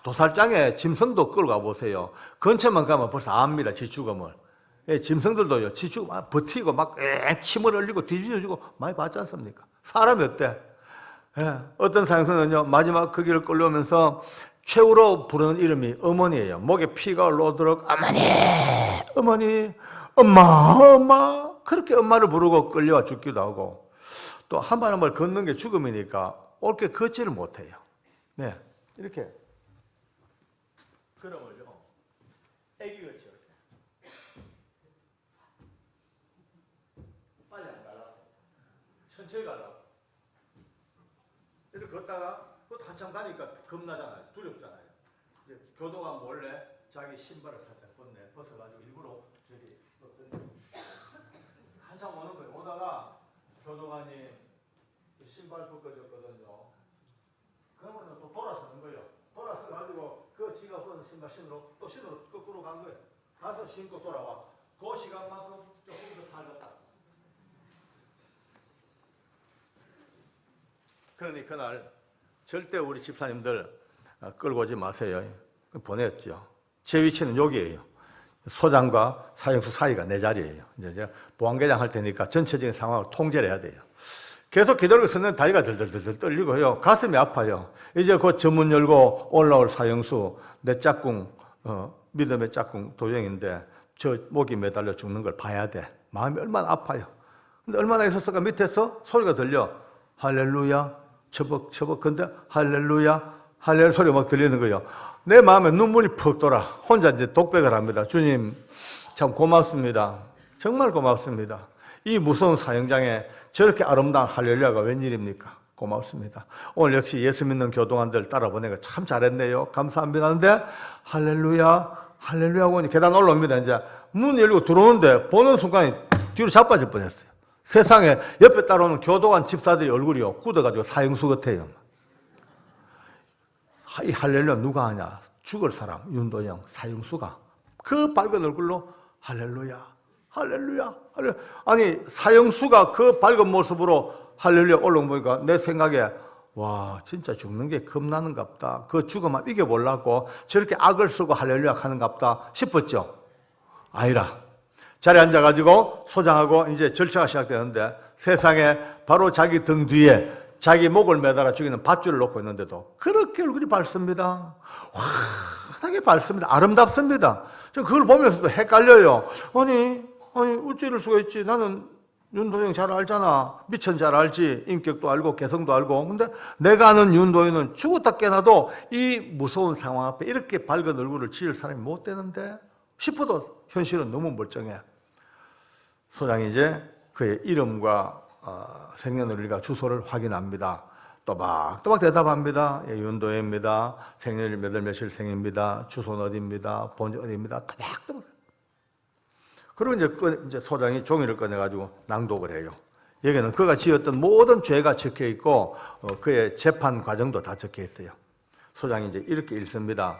도살장에 짐승도 끌고 가보세요. 근처만 가면 벌써 압니다, 지 죽음을. 짐승들도요, 지 죽음 버티고 막 침을 흘리고 뒤집어지고 많이 봤지 않습니까? 사람이 어때? 어떤 사형수는요, 마지막 그 길을 끌려오면서 최후로 부르는 이름이 어머니예요. 목에 피가 올라오도록 어머니, 엄마 그렇게 엄마를 부르고 끌려와 죽기도 하고 또 한 발 한 발 걷는 게 죽음이니까 옳게 걷지를 못해요. 네, 이렇게 걸음을요, 애기같이 이렇게 빨리 안 가라, 천천히 가라. 이렇게 걷다가 그것도 한참 가니까 겁나잖아요, 두렵잖아요. 이제 교도관 몰래 자기 신발을 살짝 벗어가지고 일부러 저기 한참 오는 거예요. 오다가 교도관이 신발 벗겨졌거든요. 그러면 또 돌아서는 거예요. 돌아서가지고 그 지가 벗은 신발 신으로 거꾸로 간 거예요. 가서 신고 돌아와. 그 시간만큼 조금 더 살렸다. 그러니 그날 절대 우리 집사님들 끌고 오지 마세요. 보냈죠. 제 위치는 여기예요. 소장과 사형수 사이가 내 자리예요. 이제 제가 보안계장 할 테니까 전체적인 상황을 통제를 해야 돼요. 계속 기다리고 있었는데 다리가 덜덜덜 떨리고요. 가슴이 아파요. 이제 곧 전문 열고 올라올 사형수, 내 짝꿍, 믿음의 짝꿍 도영인데 저 목이 매달려 죽는 걸 봐야 돼. 마음이 얼마나 아파요. 근데 얼마나 있었을까? 밑에서 소리가 들려. 할렐루야, 처벅처벅. 근데 할렐루야, 할렐루야 소리가 막 들리는 거예요. 내 마음에 눈물이 푹 돌아. 혼자 이제 독백을 합니다. 주님, 참 고맙습니다. 정말 고맙습니다. 이 무서운 사형장에 저렇게 아름다운 할렐루야가 웬일입니까? 고맙습니다. 오늘 역시 예수 믿는 교동안들 따라 보내니까 참 잘했네요. 감사합니다. 하는데 할렐루야, 할렐루야 하고 계단 올라옵니다. 이제 문 열고 들어오는데 보는 순간에 뒤로 자빠질 뻔했어요. 세상에 옆에 따라오는 교도관 집사들이 얼굴이요 굳어가지고 사형수 같아요. 이 할렐루야 누가 하냐? 죽을 사람 윤도영 사형수가 그 밝은 얼굴로 할렐루야, 할렐루야, 할렐루야. 아니 사형수가 그 밝은 모습으로 할렐루야 올라온 보니까 내 생각에 와 진짜 죽는 게 겁나는갑다. 그 죽음만 이겨보려고 저렇게 악을 쓰고 할렐루야 하는갑다 싶었죠. 아니라 자리에 앉아가지고 소장하고 이제 절차가 시작되는데 세상에 바로 자기 등 뒤에 자기 목을 매달아 죽이는 밧줄을 놓고 있는데도 그렇게 얼굴이 밝습니다. 환하게 밝습니다. 아름답습니다. 저 그걸 보면서도 헷갈려요. 아니 어찌 이럴 수가 있지. 나는 윤도영 잘 알잖아. 미천 잘 알지. 인격도 알고 개성도 알고. 근데 내가 아는 윤도영은 죽었다 깨나도 이 무서운 상황 앞에 이렇게 밝은 얼굴을 지을 사람이 못 되는데 싶어도 현실은 너무 멀쩡해. 소장이 이제 그의 이름과 생년월일과 주소를 확인합니다. 또박또박 대답합니다. 예, 윤도혜입니다. 생년일 몇 월 며칠 생입니다. 주소는 어디입니다. 본지 어디입니다. 또박또박. 그리고 이제 소장이 종이를 꺼내가지고 낭독을 해요. 여기는 그가 지었던 모든 죄가 적혀 있고 그의 재판 과정도 다 적혀 있어요. 소장이 이제 이렇게 읽습니다.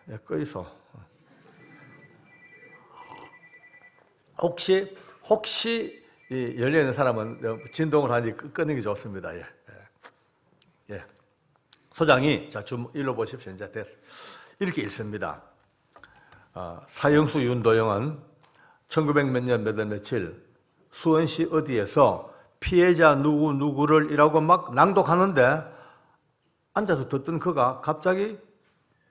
예, 꺼있어. 혹시 열려있는 사람은 진동을 하니 끄는 게 좋습니다. 예. 소장이 자 일로 보십시오. 이제 됐어. 이렇게 읽습니다. 사형수 윤도영은 1900 몇 년 몇 월 며칠 수원시 어디에서 피해자 누구를 이라고 막 낭독하는데 앉아서 듣던 그가 갑자기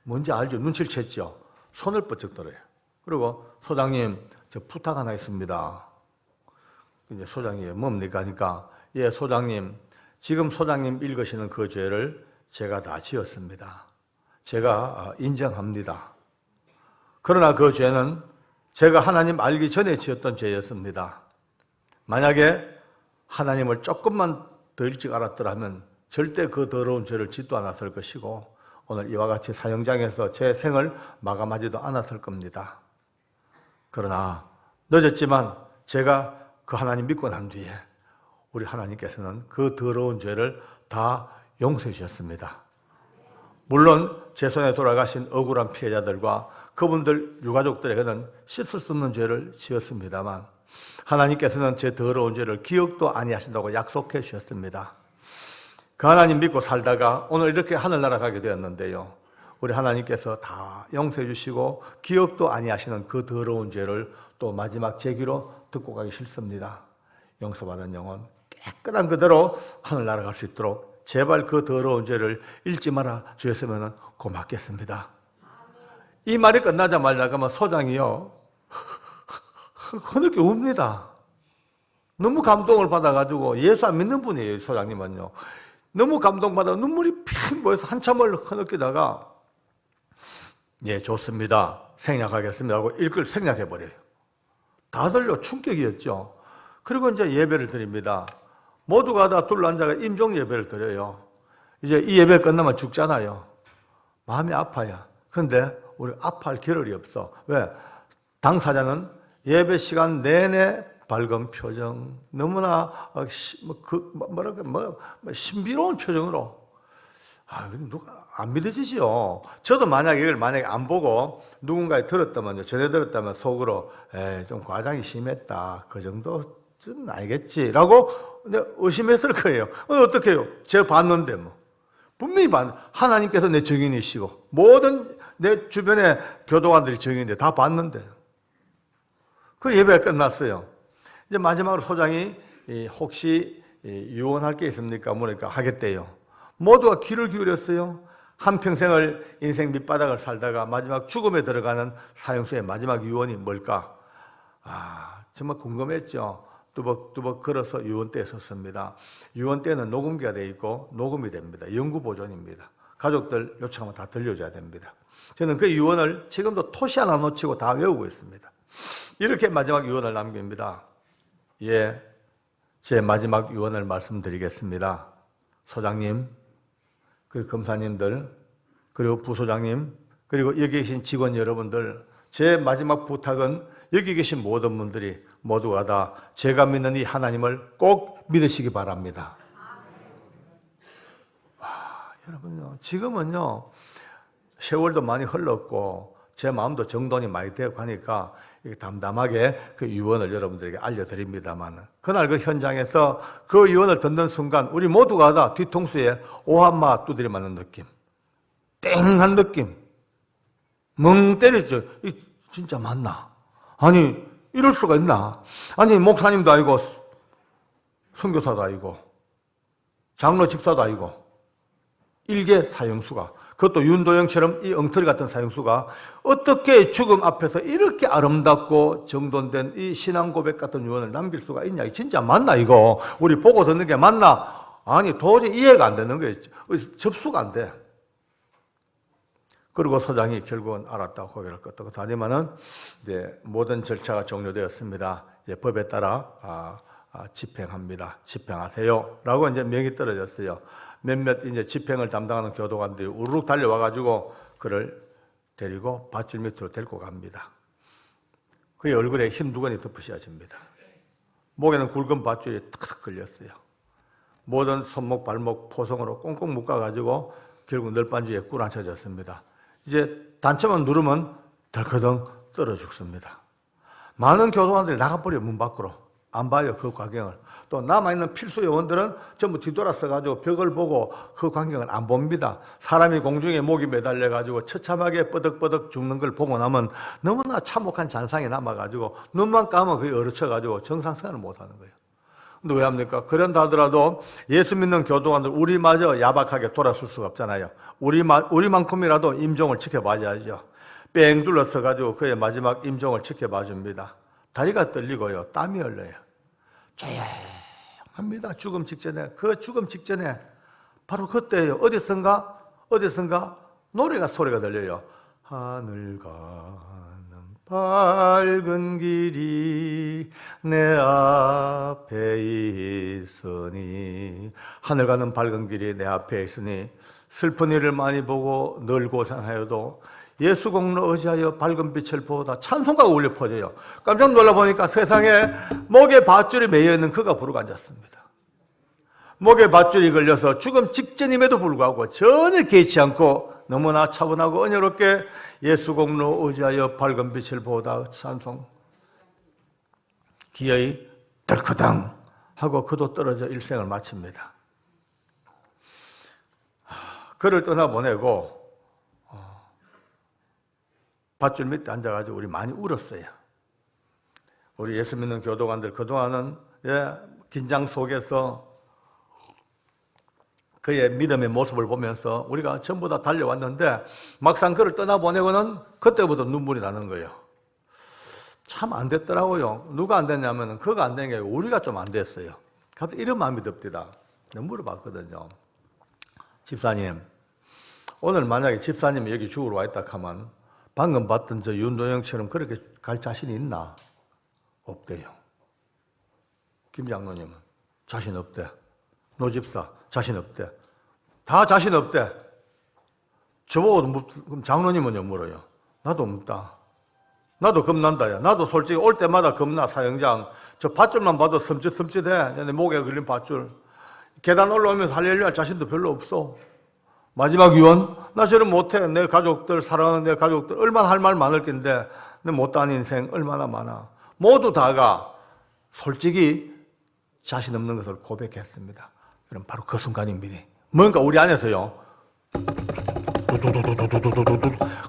뭔지 알죠? 눈치를 챘죠. 손을 뻗쩍 들어요. 그리고 소장님 저 부탁 하나 있습니다. 이제 소장이 뭡니까 하니까 예 소장님 지금 소장님 읽으시는 그 죄를 제가 다 지었습니다. 제가 인정합니다. 그러나 그 죄는 제가 하나님 알기 전에 지었던 죄였습니다. 만약에 하나님을 조금만 더 일찍 알았더라면 절대 그 더러운 죄를 짓도 않았을 것이고 오늘 이와 같이 사형장에서 제 생을 마감하지도 않았을 겁니다. 그러나 늦었지만 제가 그 하나님 믿고 난 뒤에 우리 하나님께서는 그 더러운 죄를 다 용서해 주셨습니다. 물론 제 손에 돌아가신 억울한 피해자들과 그분들 유가족들에게는 씻을 수 없는 죄를 지었습니다만 하나님께서는 제 더러운 죄를 기억도 아니하신다고 약속해 주셨습니다. 그 하나님 믿고 살다가 오늘 이렇게 하늘나라 가게 되었는데요. 우리 하나님께서 다 용서해 주시고 기억도 아니하시는 그 더러운 죄를 또 마지막 제기로 듣고 가기 싫습니다. 용서받은 영혼 깨끗한 그대로 하늘나라 갈 수 있도록 제발 그 더러운 죄를 잊지 말아 주셨으면 고맙겠습니다. 이 말이 끝나자마자 소장이요 흐느껴 웁니다. 너무 감동을 받아가지고 예수 안 믿는 분이에요. 소장님은요. 너무 감동받아 눈물이 핑 보여서 한참을 흐느끼다가 예 좋습니다. 생략하겠습니다 하고 읽을 생략해버려요. 다들요 충격이었죠. 그리고 이제 예배를 드립니다. 모두가 다 둘러앉아가 임종 예배를 드려요. 이제 이 예배 끝나면 죽잖아요. 마음이 아파요. 그런데 우리 아파할 겨를이 없어. 왜? 당사자는 예배 시간 내내 밝은 표정, 너무나 신비로운 표정으로 누가 안 믿어지지요. 저도 만약에 이걸 안 보고 누군가에 들었다면요, 전해 들었다면 속으로 좀 과장이 심했다. 그 정도는 알겠지라고 의심했을 거예요. 어떻게 해요? 제가 봤는데 분명히 하나님께서 내 증인이시고 모든 내 주변의 교도관들이 증인인데 다 봤는데 그 예배가 끝났어요. 이제 마지막으로 소장이 혹시 유언할 게 있습니까? 물으니까 하겠대요. 모두가 귀를 기울였어요. 한평생을 인생 밑바닥을 살다가 마지막 죽음에 들어가는 사형수의 마지막 유언이 뭘까? 정말 궁금했죠. 뚜벅뚜벅 걸어서 유언대에 섰습니다. 유언대는 녹음기가 되어 있고 녹음이 됩니다. 영구 보존입니다. 가족들 요청하면 다 들려줘야 됩니다. 저는 그 유언을 지금도 토시 하나 놓치고 다 외우고 있습니다. 이렇게 마지막 유언을 남깁니다. 예, 제 마지막 유언을 말씀드리겠습니다. 소장님, 그리고 검사님들, 그리고 부소장님, 그리고 여기 계신 직원 여러분들, 제 마지막 부탁은 여기 계신 모든 분들이 모두가 다 제가 믿는 이 하나님을 꼭 믿으시기 바랍니다. 여러분요, 지금은요, 세월도 많이 흘렀고 제 마음도 정돈이 많이 되고 하니까 담담하게 그 유언을 여러분들에게 알려드립니다만, 그날 그 현장에서 그 유언을 듣는 순간 우리 모두가 다 뒤통수에 오한마 두드려 맞는 느낌, 땡한 느낌, 멍 때렸죠. 진짜 맞나? 아니 이럴 수가 있나? 아니 목사님도 아니고 선교사도 아니고 장로 집사도 아니고 일개 사형수가, 그것도 윤도영처럼 이 엉터리 같은 사형수가 어떻게 죽음 앞에서 이렇게 아름답고 정돈된 이 신앙 고백 같은 유언을 남길 수가 있냐? 진짜 맞나 이거? 우리 보고 듣는 게 맞나? 아니 도저히 이해가 안 되는 거예요. 접수가 안 돼. 그리고 소장이 결국은 알았다고 고개를 끄덕 하지만은 이제 모든 절차가 종료되었습니다. 이제 법에 따라 집행합니다. 집행하세요라고 이제 명이 떨어졌어요. 몇몇 이제 집행을 담당하는 교도관들이 우르륵 달려와가지고 그를 데리고 밧줄 밑으로 데리고 갑니다. 그의 얼굴에 흰 두건이 덮으셔집니다. 목에는 굵은 밧줄이 탁탁 걸렸어요. 모든 손목, 발목, 포성으로 꽁꽁 묶어가지고 결국 널빤지에 꿇어앉혀졌습니다. 이제 단추만 누르면 덜커덩 떨어 죽습니다. 많은 교도관들이 나가버려요. 문 밖으로. 안 봐요, 그 광경을. 또 남아있는 필수 요원들은 전부 뒤돌아서가지고 벽을 보고 그 광경을 안 봅니다. 사람이 공중에 목이 매달려가지고 처참하게 뻐덕뻐덕 죽는 걸 보고 나면 너무나 참혹한 잔상이 남아가지고 눈만 감으면 그게 얼어쳐가지고 정상생활을 못하는 거예요. 근데 왜 합니까? 그런다 하더라도 예수 믿는 교도관들 우리마저 야박하게 돌아설 수가 없잖아요. 우리만큼이라도 임종을 지켜봐야죠. 뺑 둘러서가지고 그의 마지막 임종을 지켜봐 줍니다. 다리가 떨리고요. 땀이 흘러요. 조용합니다. 죽음 직전에. 그 죽음 직전에 바로 그때예요. 어디선가 노래가 소리가 들려요. 하늘 가는 밝은 길이 내 앞에 있으니, 하늘 가는 밝은 길이 내 앞에 있으니 슬픈 일을 많이 보고 늘 고생하여도 예수 공로 의지하여 밝은 빛을 보다 찬송가가 울려 퍼져요. 깜짝 놀라보니까 세상에 목에 밧줄이 매여있는 그가 부르고 앉았습니다. 목에 밧줄이 걸려서 죽음 직전임에도 불구하고 전혀 개의치 않고 너무나 차분하고 은혜롭게 예수 공로 의지하여 밝은 빛을 보다 찬송, 기어이 덜커당 하고 그도 떨어져 일생을 마칩니다. 그를 떠나보내고 밧줄 밑에 앉아가지고 우리 많이 울었어요. 우리 예수 믿는 교도관들 그동안은 긴장 속에서 그의 믿음의 모습을 보면서 우리가 전부 다 달려왔는데 막상 그를 떠나보내고는 그때부터 눈물이 나는 거예요. 참 안 됐더라고요. 누가 안 됐냐면 그가 안 된 게 우리가 좀 안 됐어요. 갑자기 이런 마음이 듭디다. 내가 물어봤거든요. 집사님, 오늘 만약에 집사님이 여기 죽으러 와 있다 하면 방금 봤던 저 윤도영처럼 그렇게 갈 자신이 있나? 없대요. 김 장로님은 자신 없대. 노 집사 자신 없대. 다 자신 없대. 저보고 그럼 장로님은요 물어요. 나도 없다. 나도 겁난다. 야. 나도 솔직히 올 때마다 겁나. 사형장 저 밧줄만 봐도 섬찟섬찟해. 내 목에 걸린 밧줄. 계단 올라오면서 할렐루야 자신도 별로 없어. 마지막 유언? 나 저런 못해. 내 가족들, 사랑하는 내 가족들 얼마나 할 말 많을 텐데 내 못한 인생 얼마나 많아. 모두 다가 솔직히 자신 없는 것을 고백했습니다. 그럼 바로 그 순간입니다. 뭔가 우리 안에서요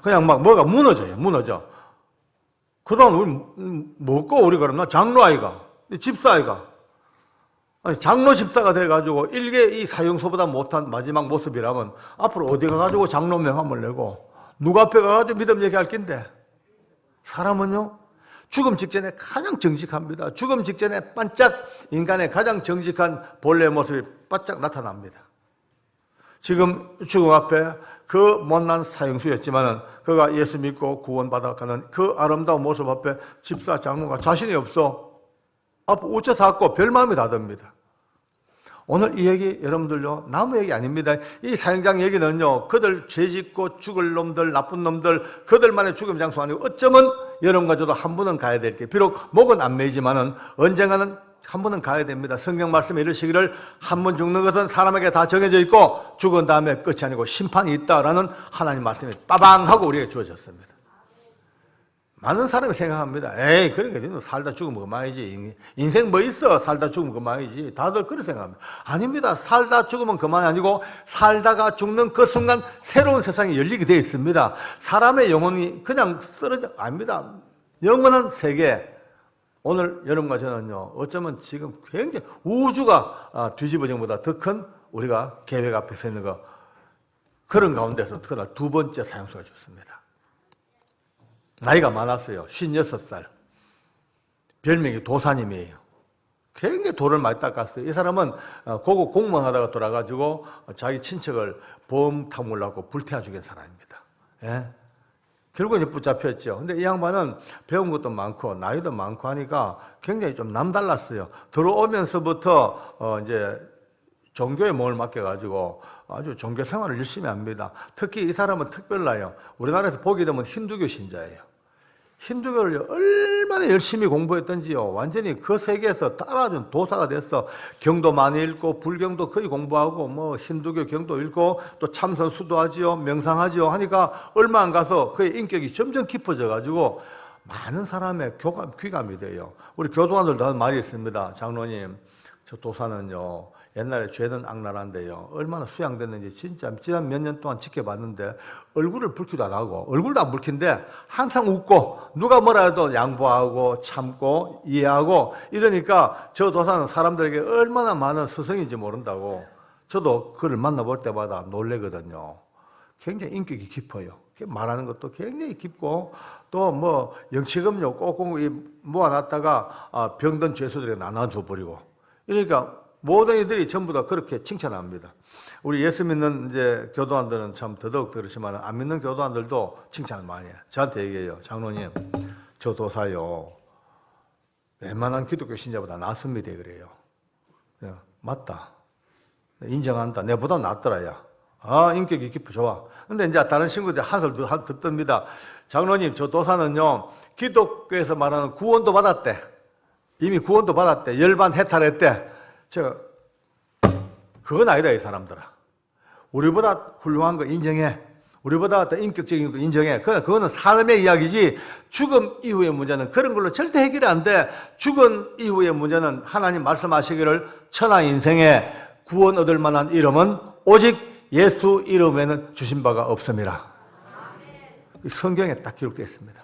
그냥 막 뭐가 무너져. 그동안 우리 먹고 우리 그러나 장로 아이가 집사 아이가 아니, 장로 집사가 돼가지고 일개 이 사형수보다 못한 마지막 모습이라면 앞으로 어디 가가지고 장로 명함을 내고 누가 앞에 가가지고 믿음 얘기할 낀데, 사람은요 죽음 직전에 가장 정직합니다. 죽음 직전에 반짝 인간의 가장 정직한 본래의 모습이 바짝 나타납니다. 지금 죽음 앞에 그 못난 사형수였지만은 그가 예수 믿고 구원받아가는 그 아름다운 모습 앞에 집사 장로가 자신이 없어 앞으로 우째사고 별마음이 다 듭니다. 오늘 이 얘기 여러분들요 나무 얘기 아닙니다. 이 사형장 얘기는요 그들 죄짓고 죽을 놈들, 나쁜 놈들, 그들만의 죽음 장소 아니고 어쩌면 여러분과 저도 한 번은 가야 될 게, 비록 목은 안 메이지만은 언젠가는 한 번은 가야 됩니다. 성경 말씀에 이르시기를 한 번 죽는 것은 사람에게 다 정해져 있고 죽은 다음에 끝이 아니고 심판이 있다라는 하나님 말씀이 빠방하고 우리에게 주어졌습니다. 많은 사람이 생각합니다. 에이, 그러니까 너는 살다 죽으면 그만이지. 인생 뭐 있어? 살다 죽으면 그만이지. 다들 그렇게 생각합니다. 아닙니다. 살다 죽으면 그만이 아니고 살다가 죽는 그 순간 새로운 세상이 열리게 되어 있습니다. 사람의 영혼이 그냥 쓰러져, 아닙니다. 영원한 세계. 오늘 여러분과 저는요, 어쩌면 지금 굉장히 우주가 뒤집어진 것보다 더 큰 우리가 계획 앞에 서 있는 거, 그런 가운데서 그날 두 번째 사형수가 죽습니다. 나이가 많았어요. 56살. 별명이 도사님이에요. 굉장히 돌을 많이 닦았어요. 이 사람은 고급 공무원 하다가 돌아가지고 자기 친척을 보험 탐구하고 불태워 죽인 사람입니다. 예? 결국 이제 붙잡혔죠. 근데 이 양반은 배운 것도 많고 나이도 많고 하니까 굉장히 좀 남달랐어요. 들어오면서부터 이제 종교에 몸을 맡겨가지고 아주 종교 생활을 열심히 합니다. 특히 이 사람은 특별나요. 우리나라에서 보게 되면 힌두교 신자예요. 힌두교를 얼마나 열심히 공부했던지요. 완전히 그 세계에서 따라준 도사가 됐어. 경도 많이 읽고 불경도 거의 공부하고 뭐 힌두교 경도 읽고 또 참선 수도하지요. 명상하지요. 하니까 얼마 안 가서 그의 인격이 점점 깊어져 가지고 많은 사람의 귀감이 돼요. 우리 교도관들도 하는 말이 있습니다. 장로님, 저 도사는요 옛날에 죄는 악랄한데요 얼마나 수양됐는지 진짜 지난 몇 년 동안 지켜봤는데 얼굴을 붉히도 안 하고, 얼굴도 안 붉힌데 항상 웃고 누가 뭐라 해도 양보하고 참고 이해하고 이러니까 저 도사는 사람들에게 얼마나 많은 스승인지 모른다고. 저도 그를 만나볼 때마다 놀래거든요. 굉장히 인격이 깊어요. 말하는 것도 굉장히 깊고 또 뭐 영치금요 꽁꽁 모아놨다가 병든 죄수들에게 나눠줘 버리고, 그러니까 모든 이들이 전부 다 그렇게 칭찬합니다. 우리 예수 믿는 이제 교도관들은 참 더더욱 그렇지만 안 믿는 교도관들도 칭찬을 많이 해요. 저한테 얘기해요. 장로님, 저 도사요 웬만한 기독교 신자보다 낫습니다. 그래요. 맞다. 인정한다. 내보다 낫더라. 야. 인격이 깊어 좋아. 근데 이제 다른 친구들 한술 듣답니다. 장로님, 저 도사는요 기독교에서 말하는 구원도 받았대. 이미 구원도 받았대. 열반 해탈했대. 제가 그건 아니다 이 사람들아. 우리보다 훌륭한 거 인정해. 우리보다 더 인격적인 거 인정해. 그거는 삶의 이야기지 죽음 이후의 문제는 그런 걸로 절대 해결이 안 돼. 죽은 이후의 문제는 하나님 말씀하시기를 천하 인생에 구원 얻을 만한 이름은 오직 예수 이름에는 주신 바가 없습니다. 성경에 딱 기록되어 있습니다.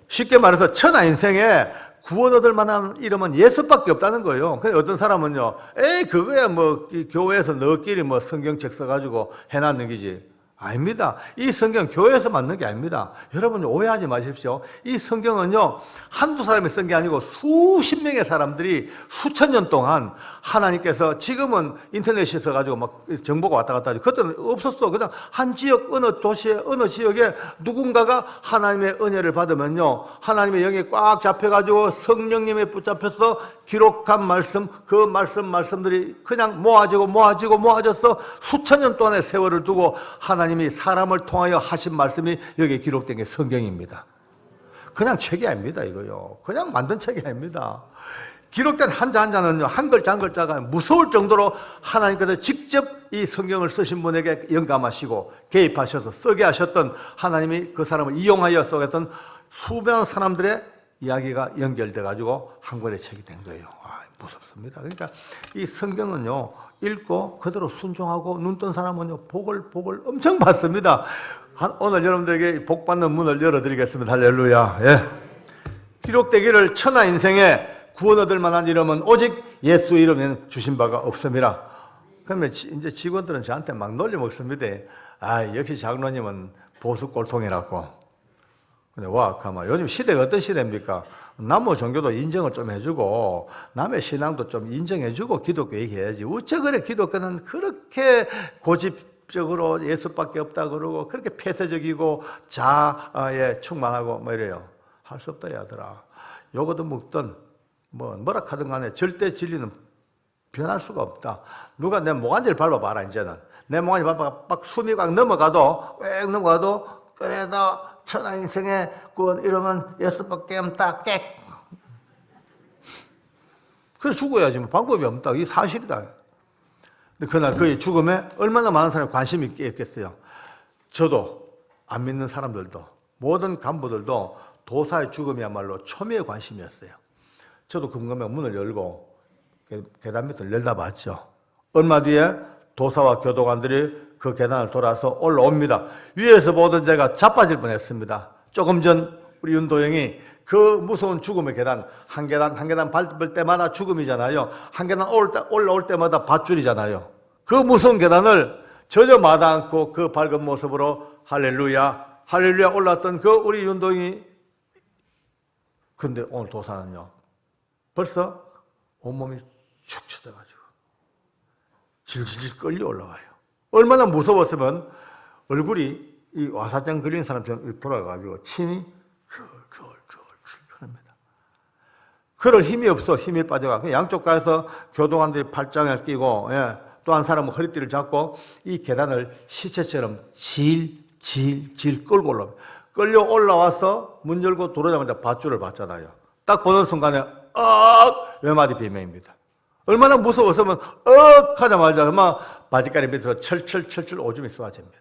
쉽게 말해서 천하 인생에 구원 얻을 만한 이름은 예수밖에 없다는 거예요. 근데 어떤 사람은요, 그거야 뭐 교회에서 너끼리 뭐 성경책 써가지고 해놨는 거지. 아닙니다. 이 성경 교회에서 만든 게 아닙니다. 여러분 오해하지 마십시오. 이 성경은요 한두 사람이 쓴 게 아니고 수십 명의 사람들이 수천 년 동안 하나님께서, 지금은 인터넷이 있어가지고 막 정보가 왔다 갔다 하죠. 그때는 없었어. 그냥 한 지역 어느 도시에 어느 지역에 누군가가 하나님의 은혜를 받으면요 하나님의 영이 꽉 잡혀가지고 성령님에 붙잡혀서 기록한 말씀, 그 말씀들이 그냥 모아져서 수천 년 동안의 세월을 두고 하나님이 사람을 통하여 하신 말씀이 여기에 기록된 게 성경입니다. 그냥 책이 아닙니다, 이거요. 그냥 만든 책이 아닙니다. 기록된 한자 한자는요, 한 글자 한 글자가 무서울 정도로 하나님께서 직접 이 성경을 쓰신 분에게 영감하시고 개입하셔서 쓰게 하셨던, 하나님이 그 사람을 이용하여 쓰겠던 수많은 사람들의 이야기가 연결돼 가지고 한 권의 책이 된 거예요. 무섭습니다. 그러니까 이 성경은요 읽고 그대로 순종하고 눈 뜬 사람은요 복을 엄청 받습니다. 오늘 여러분들에게 복 받는 문을 열어드리겠습니다. 할렐루야. 예. 기록되기를 천하 인생에 구원 얻을 만한 이름은 오직 예수 이름에는 주신 바가 없습니다. 그러면 이제 직원들은 저한테 막 놀려 먹습니다. 아, 역시 장로님은 보수 꼴통이라고. 근데 와, 가만 요즘 시대가 어떤 시대입니까? 남의 종교도 인정을 좀 해주고 남의 신앙도 좀 인정해주고 기독교 얘기해야지. 어째 그래 기독교는 그렇게 고집적으로 예수밖에 없다 그러고 그렇게 폐쇄적이고 자아에 충만하고 뭐 이래요. 할 수 없다 야들아. 요거든 먹든 뭐라 하든 간에 절대 진리는 변할 수가 없다. 누가 내 모간지를 밟아봐라 이제는. 내 모간지 밟아봐 막 숨이 꽉 넘어가도 꽉 넘어가도 그래도 천하 인생의 구원 이름은 예수밖에 없다. 깨. 그래 죽어야지 뭐 방법이 없다. 이게 사실이다. 근데 그날 그의 죽음에 얼마나 많은 사람이 관심이 있겠어요. 저도 안 믿는 사람들도 모든 간부들도 도사의 죽음이야말로 초미의 관심이었어요. 저도 금감에 문을 열고 계단 밑을 내다봤죠. 얼마 뒤에 도사와 교도관들이 그 계단을 돌아서 올라옵니다. 위에서 보던 제가 자빠질 뻔했습니다. 조금 전 우리 윤도영이 그 무서운 죽음의 계단 한 계단 밟을 때마다 죽음이잖아요. 한 계단 올라올 때마다 밧줄이잖아요. 그 무서운 계단을 전혀 마다 않고 그 밝은 모습으로 할렐루야 할렐루야 올랐던 그 우리 윤도영이 근데 오늘 도사는요 벌써 온몸이 축 처져가지고 질질질 끌려 올라와요. 얼마나 무서웠으면 얼굴이 이 와사장 그린 사람처럼 돌아가가지고 침이 합니다. 그럴 힘이 없어. 힘이 빠져가. 양쪽 가서 교도관들이 팔짱을 끼고 또 한 사람은 허리띠를 잡고 이 계단을 시체처럼 질 끌고 올라옵니다. 끌려 올라와서 문 열고 들어오자마자 밧줄을 받잖아요. 딱 보는 순간에 외마디 비명입니다. 얼마나 무서웠으면 하자마자 막 바지가리 밑으로 철철 오줌이 쏟아집니다.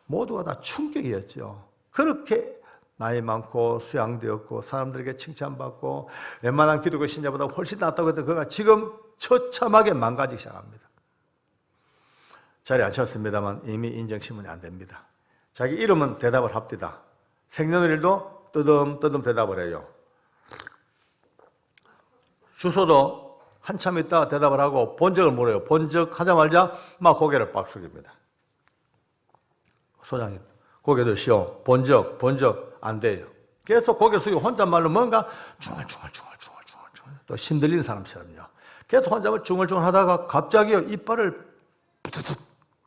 모두가 다 충격이었죠. 그렇게 나이 많고 수양되었고 사람들에게 칭찬받고 웬만한 기독교 신자보다 훨씬 낫다고 했던 그가 지금 처참하게 망가지기 시작합니다. 자리에 앉혔습니다만 이미 인정신문이 안 됩니다. 자기 이름은 대답을 합디다. 생년월일도 뜨듬뜨듬 대답을 해요. 주소도 한참 있다가 대답을 하고 본적을 물어요. 본적 하자마자 막 고개를 빡 숙입니다. 소장님 고개 드시오. 본적 안 돼요. 계속 고개 숙이고 혼잣말로 뭔가 중얼중얼 또 신들린 사람처럼요. 계속 혼잣말 중얼중얼 하다가 갑자기 이빨을 부두둑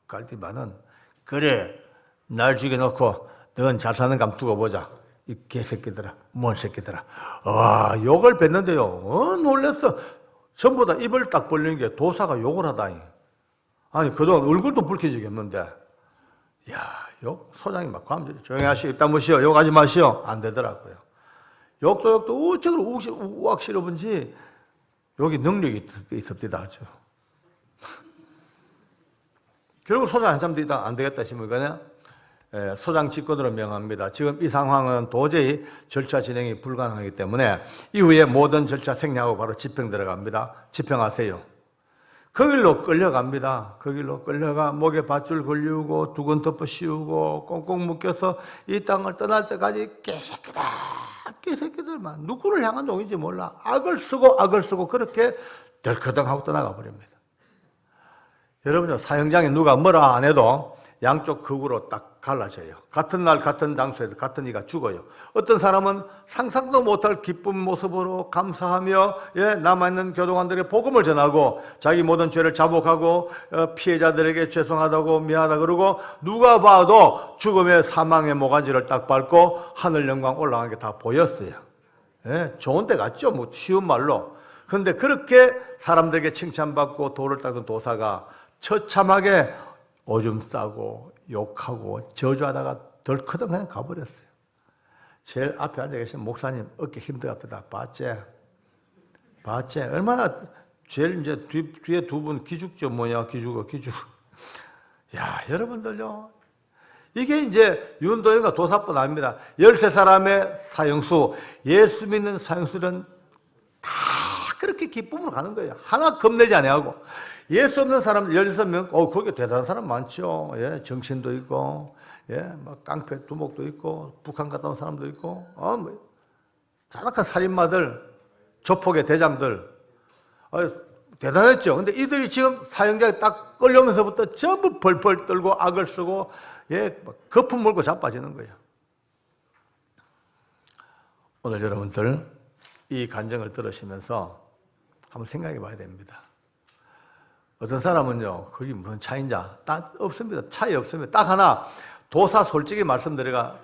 갈디만은 그래 날 죽여놓고 넌 잘 사는 감 두고 보자. 이 개새끼들아 뭔 새끼들아. 욕을 뱉는데요. 놀랬어. 전부 다 입을 딱 벌리는 게 도사가 욕을 하다니. 아니 그동안 얼굴도 붉혀지겠는데 욕 소장이 막 감지 조용히 하시오. 입 다무시오. 욕하지 마시오. 안 되더라고요. 욕도 어쩌고 우악 실어본지 여기 능력이 있습니다. 아주. 결국 소장 한참 뒤다 안 되겠다 싶으니까 소장 직권으로 명합니다. 지금 이 상황은 도저히 절차 진행이 불가능하기 때문에 이후에 모든 절차 생략하고 바로 집행 들어갑니다. 집행하세요. 그 길로 끌려갑니다. 그 길로 끌려가 목에 밧줄 걸리고 두건 덮어 씌우고 꽁꽁 묶여서 이 땅을 떠날 때까지 개새끼들만 누구를 향한 종인지 몰라 악을 쓰고 그렇게 덜커덩하고 떠나가 버립니다. 여러분요 사형장에 누가 뭐라 안 해도 양쪽 극으로 딱 갈라져요. 같은 날 같은 장소에서 같은 이가 죽어요. 어떤 사람은 상상도 못할 기쁜 모습으로 감사하며 남아있는 교도관들의 복음을 전하고 자기 모든 죄를 자복하고 피해자들에게 죄송하다고 미안하다 그러고 누가 봐도 죽음의 사망의 모가지를 딱 밟고 하늘 영광 올라가는 게 다 보였어요. 좋은 데 갔죠. 뭐 쉬운 말로. 그런데 그렇게 사람들에게 칭찬받고 도를 닦은 도사가 처참하게 오줌 싸고 욕하고 저주하다가 덜커덩 그냥 가버렸어요. 제일 앞에 앉아 계신 목사님 어깨 힘들었다. 봤지? 얼마나 제일 이제 뒤에 두 분 기죽죠. 뭐냐 기죽어. 야 여러분들요. 이게 이제 윤도현과 도사뿐 아닙니다. 13사람의 사형수 예수 믿는 사형수들은 다 그렇게 기쁨으로 가는 거예요. 하나 겁내지 아니하고. 예수 없는 사람 16명, 거기 대단한 사람 많죠. 정신도 있고, 막 깡패 두목도 있고, 북한 갔다 온 사람도 있고, 자락한 살인마들 조폭의 대장들. 대단했죠. 근데 이들이 지금 사형장에 딱 끌려오면서부터 전부 벌벌 떨고 악을 쓰고, 예, 거품 물고 자빠지는 거예요. 오늘 여러분들 이 간증을 들으시면서 한번 생각해 봐야 됩니다. 어떤 사람은요, 그게 무슨 차이냐? 딱 없습니다. 차이 없습니다. 딱 하나, 도사 솔직히 말씀드리가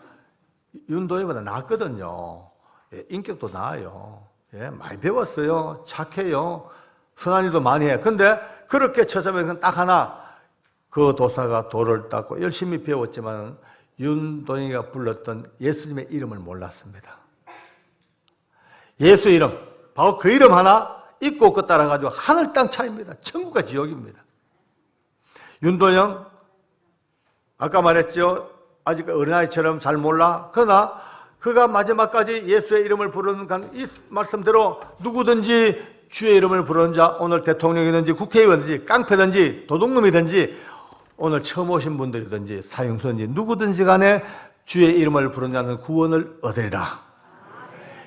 윤도희보다 낫거든요. 예, 인격도 나아요. 예, 많이 배웠어요. 착해요. 선한 일도 많이 해. 근데 그렇게 처참해서 딱 하나, 그 도사가 도를 닦고 열심히 배웠지만 윤도희가 불렀던 예수님의 이름을 몰랐습니다. 예수 이름, 바로 그 이름 하나 잊고 그 따라가지고 하늘 땅 차이입니다. 천국과 지옥입니다. 윤도영, 아까 말했죠. 아직 어린아이처럼 잘 몰라. 그러나 그가 마지막까지 예수의 이름을 부르는 이 말씀대로 누구든지 주의 이름을 부르는 자, 오늘 대통령이든지 국회의원이든지 깡패든지 도둑놈이든지 오늘 처음 오신 분들이든지 사형수든지 누구든지 간에 주의 이름을 부르는 자는 구원을 얻으리라.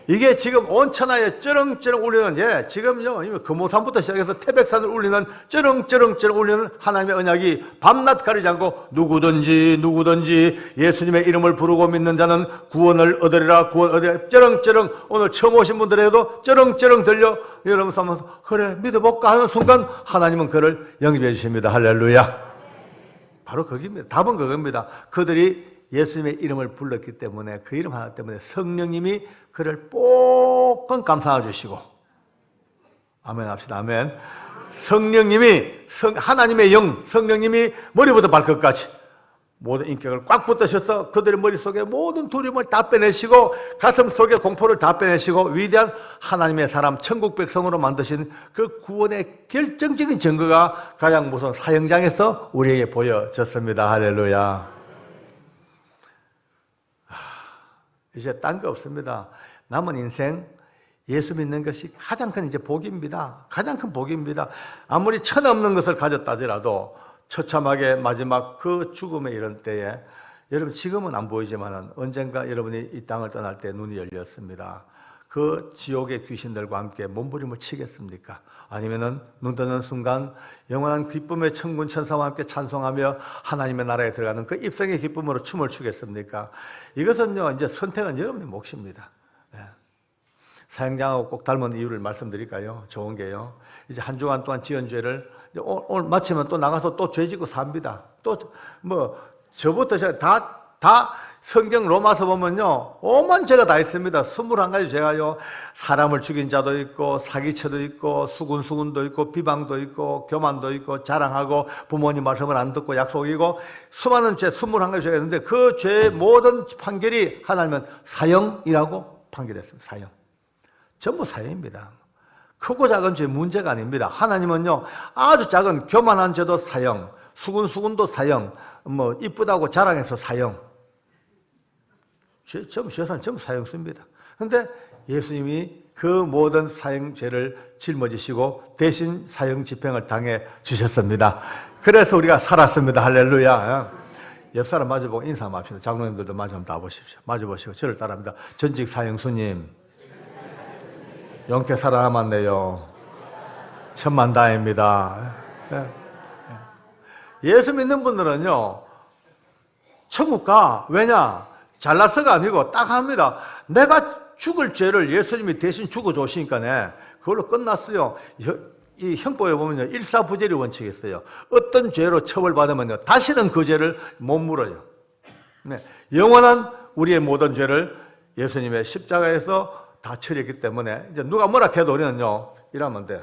이게 지금 온 천하에 쩌렁쩌렁 울리는, 예, 지금요, 금오산부터 시작해서 태백산을 울리는 쩌렁쩌렁 울리는 하나님의 언약이 밤낮 가리지 않고 누구든지 예수님의 이름을 부르고 믿는 자는 구원을 얻으리라, 구원 얻으리라. 쩌렁쩌렁, 오늘 처음 오신 분들에도 쩌렁쩌렁 들려 이러면서 하면서 그래, 믿어볼까 하는 순간 하나님은 그를 영입해 주십니다. 할렐루야. 바로 거기입니다. 답은 그겁니다. 그들이 예수님의 이름을 불렀기 때문에, 그 이름 하나 때문에 성령님이 그를 뽀끔 감싸 주시고, 아멘 합시다. 아멘. 성령님이, 하나님의 영, 성령님이 머리부터 발끝까지 모든 인격을 꽉 붙드셔서 그들의 머릿속에 모든 두려움을 다 빼내시고 가슴 속에 공포를 다 빼내시고 위대한 하나님의 사람, 천국 백성으로 만드신 그 구원의 결정적인 증거가 가장 무서운 사형장에서 우리에게 보여졌습니다. 할렐루야. 이제 딴 거 없습니다. 남은 인생 예수 믿는 것이 가장 큰 이제 복입니다. 가장 큰 복입니다. 아무리 천 없는 것을 가졌다 하더라도 처참하게 마지막 그 죽음에 이른 때에, 여러분 지금은 안 보이지만 언젠가 여러분이 이 땅을 떠날 때 눈이 열렸습니다. 그 지옥의 귀신들과 함께 몸부림을 치겠습니까? 아니면은 눈 뜨는 순간 영원한 기쁨의 천군 천사와 함께 찬송하며 하나님의 나라에 들어가는 그 입성의 기쁨으로 춤을 추겠습니까? 이것은요, 이제 선택은 여러분의 몫입니다. 예. 사형장하고 꼭 닮은 이유를 말씀드릴까요? 좋은 게요, 이제 한 주간 동안 지은 죄를 오늘 마치면 또 나가서 또 죄 짓고 삽니다. 또 뭐 저부터 다 성경 로마서 보면요, 오만 죄가 다 있습니다. 21가지 죄가요, 사람을 죽인 자도 있고 사기쳐도 있고 수군도 있고 비방도 있고 교만도 있고 자랑하고 부모님 말씀을 안 듣고 약속이고 수많은 죄, 21가지 죄가 있는데 그 죄의 모든 판결이 하나님은 사형이라고 판결했습니다. 사형. 전부 사형입니다. 크고 작은 죄 문제가 아닙니다. 하나님은요, 아주 작은 교만한 죄도 사형, 수군도 사형, 뭐 이쁘다고 자랑해서 사형. 죄사는 전부 사형수입니다. 그런데 예수님이 그 모든 사형죄를 짊어지시고 대신 사형 집행을 당해 주셨습니다. 그래서 우리가 살았습니다. 할렐루야. 옆 사람 마주보고 인사 한번 합시다. 장로님들도 마주 한번 놔보십시오. 마주보시고 저를 따라합니다. 전직 사형수님, 영케 살아남았네요. 천만다행입니다. 예수 믿는 분들은요, 천국 가. 왜냐? 잘나서가 아니고 딱 합니다. 내가 죽을 죄를 예수님이 대신 죽어주시니까 그걸로 끝났어요. 이 형법에 보면요, 일사부재리 원칙이 있어요. 어떤 죄로 처벌받으면요, 다시는 그 죄를 못 물어요. 네. 영원한 우리의 모든 죄를 예수님의 십자가에서 다 처리했기 때문에 이제 누가 뭐라 해도 우리는요, 이러면 돼.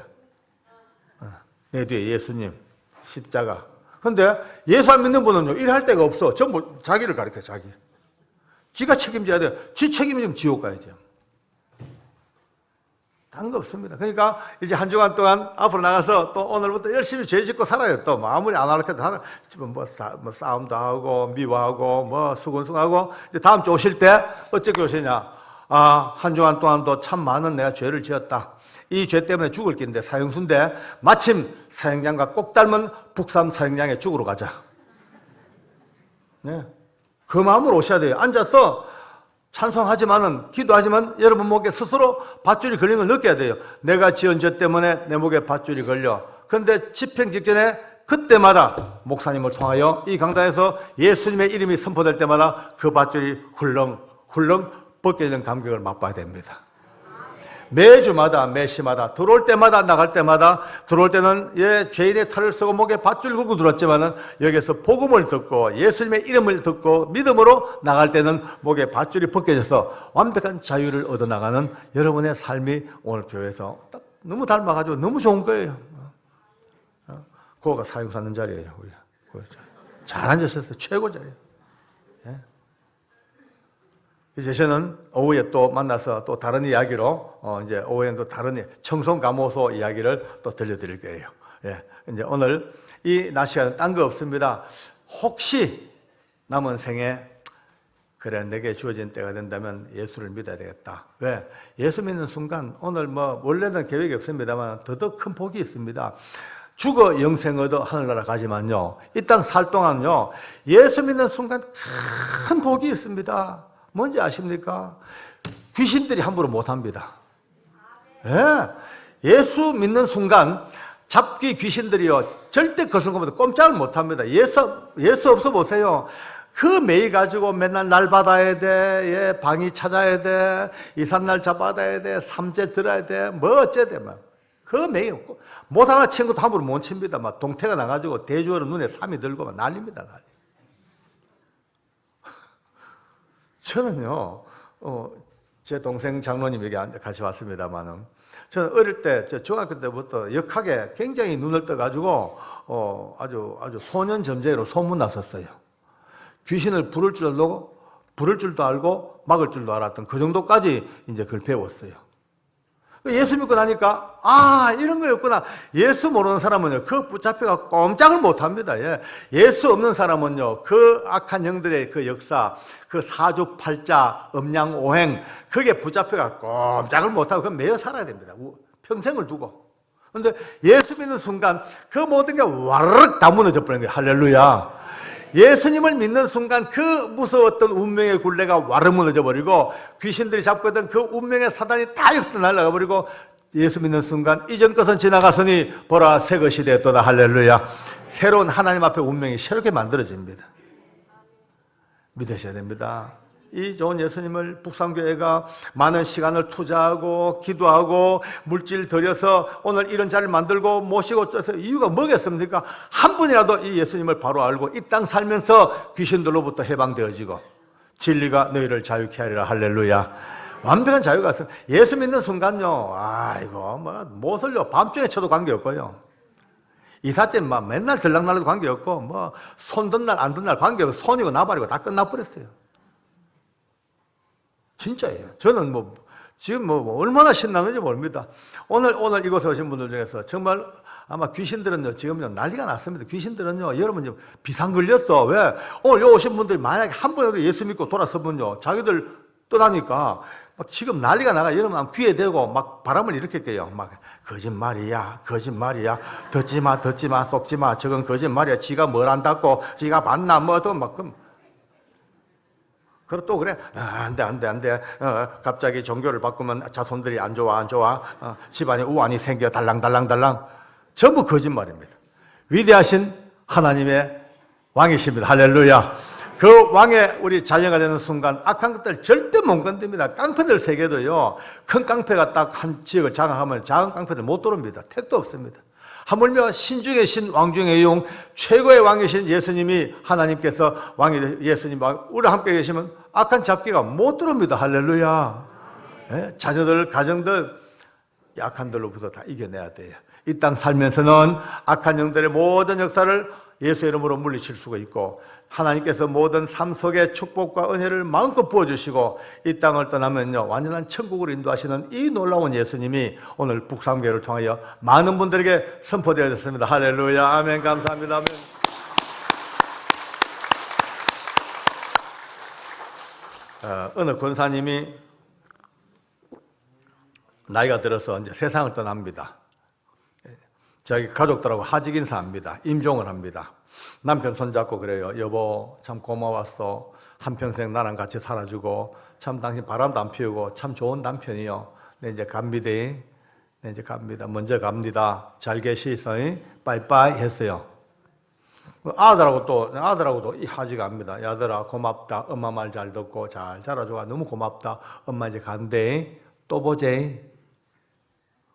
내 뒤에 예수님, 십자가. 근데 예수 안 믿는 분은요, 일할 데가 없어. 전부 자기를 가리켜, 자기. 지가 책임져야 돼요. 지 책임지면 지옥 가야죠. 딴 거 없습니다. 그러니까 이제 한 주간 동안 앞으로 나가서 또 오늘부터 열심히 죄 짓고 살아요. 또 아무리 안 하려고 해도 집은 뭐 싸움도 하고 미워하고 뭐 수근수근하고 이제 다음 주 오실 때 어떻게 오시냐? 아, 한 주간 동안도 참 많은 내가 죄를 지었다. 이 죄 때문에 죽을 길인데 사형수인데 마침 사형장과 꼭 닮은 북삼 사형장에 죽으러 가자. 네. 그 마음으로 오셔야 돼요. 앉아서 찬송하지만은, 기도하지만 여러분 목에 스스로 밧줄이 걸린 걸 느껴야 돼요. 내가 지은 죄 때문에 내 목에 밧줄이 걸려. 그런데 집행 직전에 그때마다 목사님을 통하여 이 강단에서 예수님의 이름이 선포될 때마다 그 밧줄이 훌렁훌렁 벗겨지는 감격을 맛봐야 됩니다. 매주마다, 매시마다, 들어올 때마다, 나갈 때마다, 들어올 때는 죄인의 탈을 쓰고 목에 밧줄 걸고 들었지만은 여기서 복음을 듣고 예수님의 이름을 듣고 믿음으로 나갈 때는 목에 밧줄이 벗겨져서 완벽한 자유를 얻어나가는 여러분의 삶이 오늘 교회에서 딱 너무 닮아가지고 너무 좋은 거예요. 그거가 사역 사는 자리예요. 잘 앉으셨어요. 최고 자리예요. 이제 저는 오후에 또 만나서 또 다른 이야기로 이제 오후에는 또 다른 청송감호소 이야기를 또 들려드릴 거예요. 이제 오늘 이 낮 시간은 딴 거 없습니다. 혹시 남은 생에 그래 내게 주어진 때가 된다면 예수를 믿어야 되겠다. 왜? 예수 믿는 순간 오늘 원래는 계획이 없습니다만 더더 큰 복이 있습니다. 죽어 영생 얻어 하늘나라 가지만요, 이 땅 살 동안요 예수 믿는 순간 큰 복이 있습니다. 뭔지 아십니까? 귀신들이 함부로 못합니다. 예수 믿는 순간 잡귀 귀신들이요 절대 거슬 것보다 꼼짝을 못합니다. 예수 없어 보세요. 그 매일 가지고 맨날 날 받아야 돼, 방이 찾아야 돼, 이삿날 잡아야 돼, 삼재 들어야 돼, 뭐 어째야 돼, 그 매일 못 하나 친 것도 함부로 못 칩니다. 막 동태가 나가지고 대주어는 눈에 삼이 들고 막 난립니다. 저는요, 제 동생 장로님 여기 같이 왔습니다만은, 저는 어릴 때, 중학교 때부터 역하게 굉장히 눈을 떠가지고, 아주 소년 점쟁이로 소문났었어요. 귀신을 부를 줄도 알고, 막을 줄도 알았던 그 정도까지 이제 그걸 배웠어요. 예수 믿고 나니까 이런 거였구나. 예수 모르는 사람은요 그 붙잡혀가 꼼짝을 못합니다. 예수 없는 사람은요 그 악한 영들의 그 역사, 그 사주팔자, 음양오행, 그게 붙잡혀가 꼼짝을 못하고 그건 매여 살아야 됩니다. 평생을 두고. 그런데 예수 믿는 순간 그 모든 게 와르륵 다 무너져 버리는 거예요. 할렐루야. 예수님을 믿는 순간 그 무서웠던 운명의 굴레가 와르 무너져 버리고, 귀신들이 잡고 있던 그 운명의 사단이 다 역사 날아가 버리고, 예수 믿는 순간 이전 것은 지나갔으니 보라 새 것이 되었도다. 할렐루야. 새로운 하나님 앞에 운명이 새롭게 만들어집니다. 믿으셔야 됩니다. 이 좋은 예수님을 북산교회가 많은 시간을 투자하고 기도하고 물질 들여서 오늘 이런 자리를 만들고 모시고 쪄서 이유가 뭐겠습니까? 한 분이라도 이 예수님을 바로 알고 이 땅 살면서 귀신들로부터 해방되어지고 진리가 너희를 자유케 하리라. 할렐루야. 완벽한 자유가 있어요. 예수 믿는 순간요, 이거 못을요 밤중에 쳐도 관계없고요, 이삿짐 맨날 들락날라도 관계없고, 손 든 날 안 든 날 관계없고, 손이고 나발이고 다 끝나버렸어요. 진짜예요. 저는 지금 얼마나 신나는지 모릅니다. 오늘 이곳에 오신 분들 중에서 정말 아마 귀신들은요, 지금요, 난리가 났습니다. 귀신들은요, 여러분 비상 걸렸어. 왜? 오늘 여기 오신 분들이 만약에 한 번이라도 예수 믿고 돌아서면요, 자기들 떠나니까 지금 난리가 나가. 여러분 귀에 대고 막 바람을 일으킬게요. 거짓말이야. 듣지 마, 속지 마. 저건 거짓말이야. 지가 뭘 안다고, 지가 봤나, 그리고 또 그래. 안 돼. 갑자기 종교를 바꾸면 자손들이 안 좋아. 집안에 우환이 생겨. 달랑. 전부 거짓말입니다. 위대하신 하나님의 왕이십니다. 할렐루야. 그 왕의 우리 자녀가 되는 순간 악한 것들 절대 못 건듭니다. 깡패들 세계도요, 큰 깡패가 딱 한 지역을 장악하면 작은 깡패들 못 들어옵니다. 택도 없습니다. 하물며 신중의 신, 왕중의 용, 최고의 왕이신 예수님이, 하나님께서 왕이 예수님 우리 함께 계시면 악한 잡기가 못 들어옵니다. 할렐루야. 자녀들, 가정들, 악한들로부터 다 이겨내야 돼요. 이 땅 살면서는 악한 영들의 모든 역사를 예수 이름으로 물리칠 수가 있고, 하나님께서 모든 삶 속에 축복과 은혜를 마음껏 부어주시고, 이 땅을 떠나면요 완전한 천국으로 인도하시는 이 놀라운 예수님이 오늘 북삼교회를 통하여 많은 분들에게 선포되어졌습니다. 할렐루야. 아멘. 감사합니다. 아멘. 어느 권사님이 나이가 들어서 이제 세상을 떠납니다. 자기 가족들하고 하직 인사합니다. 임종을 합니다. 남편 손잡고 그래요. 여보 참 고마웠어. 한평생 나랑 같이 살아주고 참 당신 바람도 안 피우고 참 좋은 남편이요. 네, 이제 갑니다. 네, 이제 갑니다. 먼저 갑니다. 잘 계시소. 빠이빠이 했어요. 아들하고도 이 하지가 합니다. 야들아, 고맙다. 엄마 말 잘 듣고 잘 자라줘가 너무 고맙다. 엄마 이제 간대. 또 보제.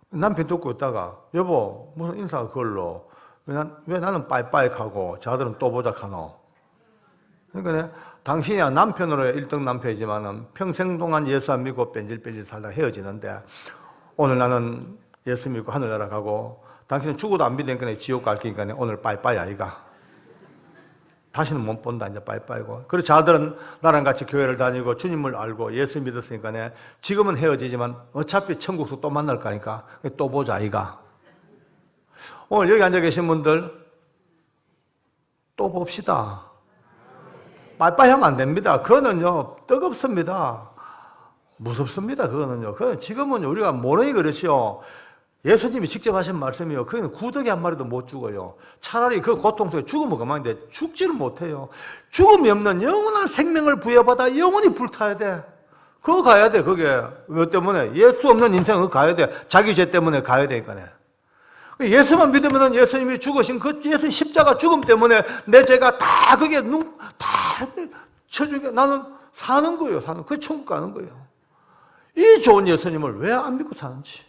남편 듣고 있다가, 여보, 무슨 인사 그걸로. 왜 나는 빠이빠이 하고 저들은 또 보자 하노? 그러니까 당신이야 남편으로 1등 남편이지만은 평생 동안 예수 안 믿고 뺀질뺀질 살다 헤어지는데 오늘 나는 예수 믿고 하늘나라 가고 당신은 죽어도 안 믿으니까 지옥 갈 거니까 오늘 빠이빠이 아이가. 다시는 못 본다 이제 빠이빠이고. 그리고 자들은 나랑 같이 교회를 다니고 주님을 알고 예수 믿었으니까 지금은 헤어지지만 어차피 천국에서 또 만날 거니까 또 보자 아이가. 오늘 여기 앉아 계신 분들 또 봅시다. 빠이빠이 하면 안 됩니다. 그거는요 뜨겁습니다. 무섭습니다. 그거는요. 그건 지금은 우리가 모르니 그렇지요. 예수님이 직접 하신 말씀이요. 그는 구더기 한 마리도 못 죽어요. 차라리 그 고통 속에 죽으면 그만인데 죽지를 못해요. 죽음이 없는 영원한 생명을 부여받아 영원히 불타야 돼. 그거 가야 돼. 그게 뭐 때문에? 예수 없는 인생은 가야 돼. 자기 죄 때문에 가야 되니까요. 예수만 믿으면 예수님이 죽으신 그 예수 십자가 죽음 때문에 내 죄가 다 그게 다 쳐주게 나는 사는 거예요. 그 천국 가는 거예요. 이 좋은 예수님을 왜 안 믿고 사는지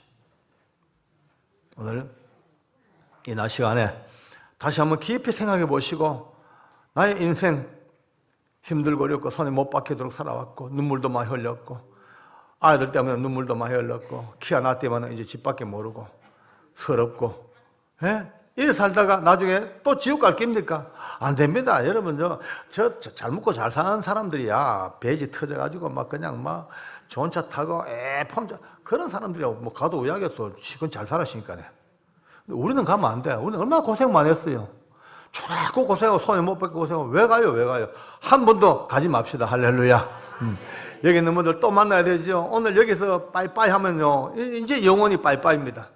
오늘 이 낮 시간에 다시 한번 깊이 생각해 보시고 나의 인생 힘들고 어렵고 손에 못 박히도록 살아왔고 눈물도 많이 흘렸고 아이들 때문에 눈물도 많이 흘렸고 키 하나 때문에 이제 집 밖에 모르고 서럽고 이래 살다가 나중에 또 지옥 갈 겁니까? 안 됩니다. 여러분 저 잘 먹고 잘 사는 사람들이야 배지 터져가지고 막 그냥 막 좋은 차 타고 폼자 그런 사람들이야 뭐 가도 의하겠어. 지금 잘 살았으니까네. 우리는 가면 안 돼. 우리는 얼마나 고생 많이 했어요. 초라하고 고생하고 손에 못 뱉고 고생하고 왜 가요? 한 번도 가지 맙시다. 할렐루야. 여기 있는 분들 또 만나야 되죠. 오늘 여기서 빠이빠이 하면요 이제 영원히 빠이빠이입니다.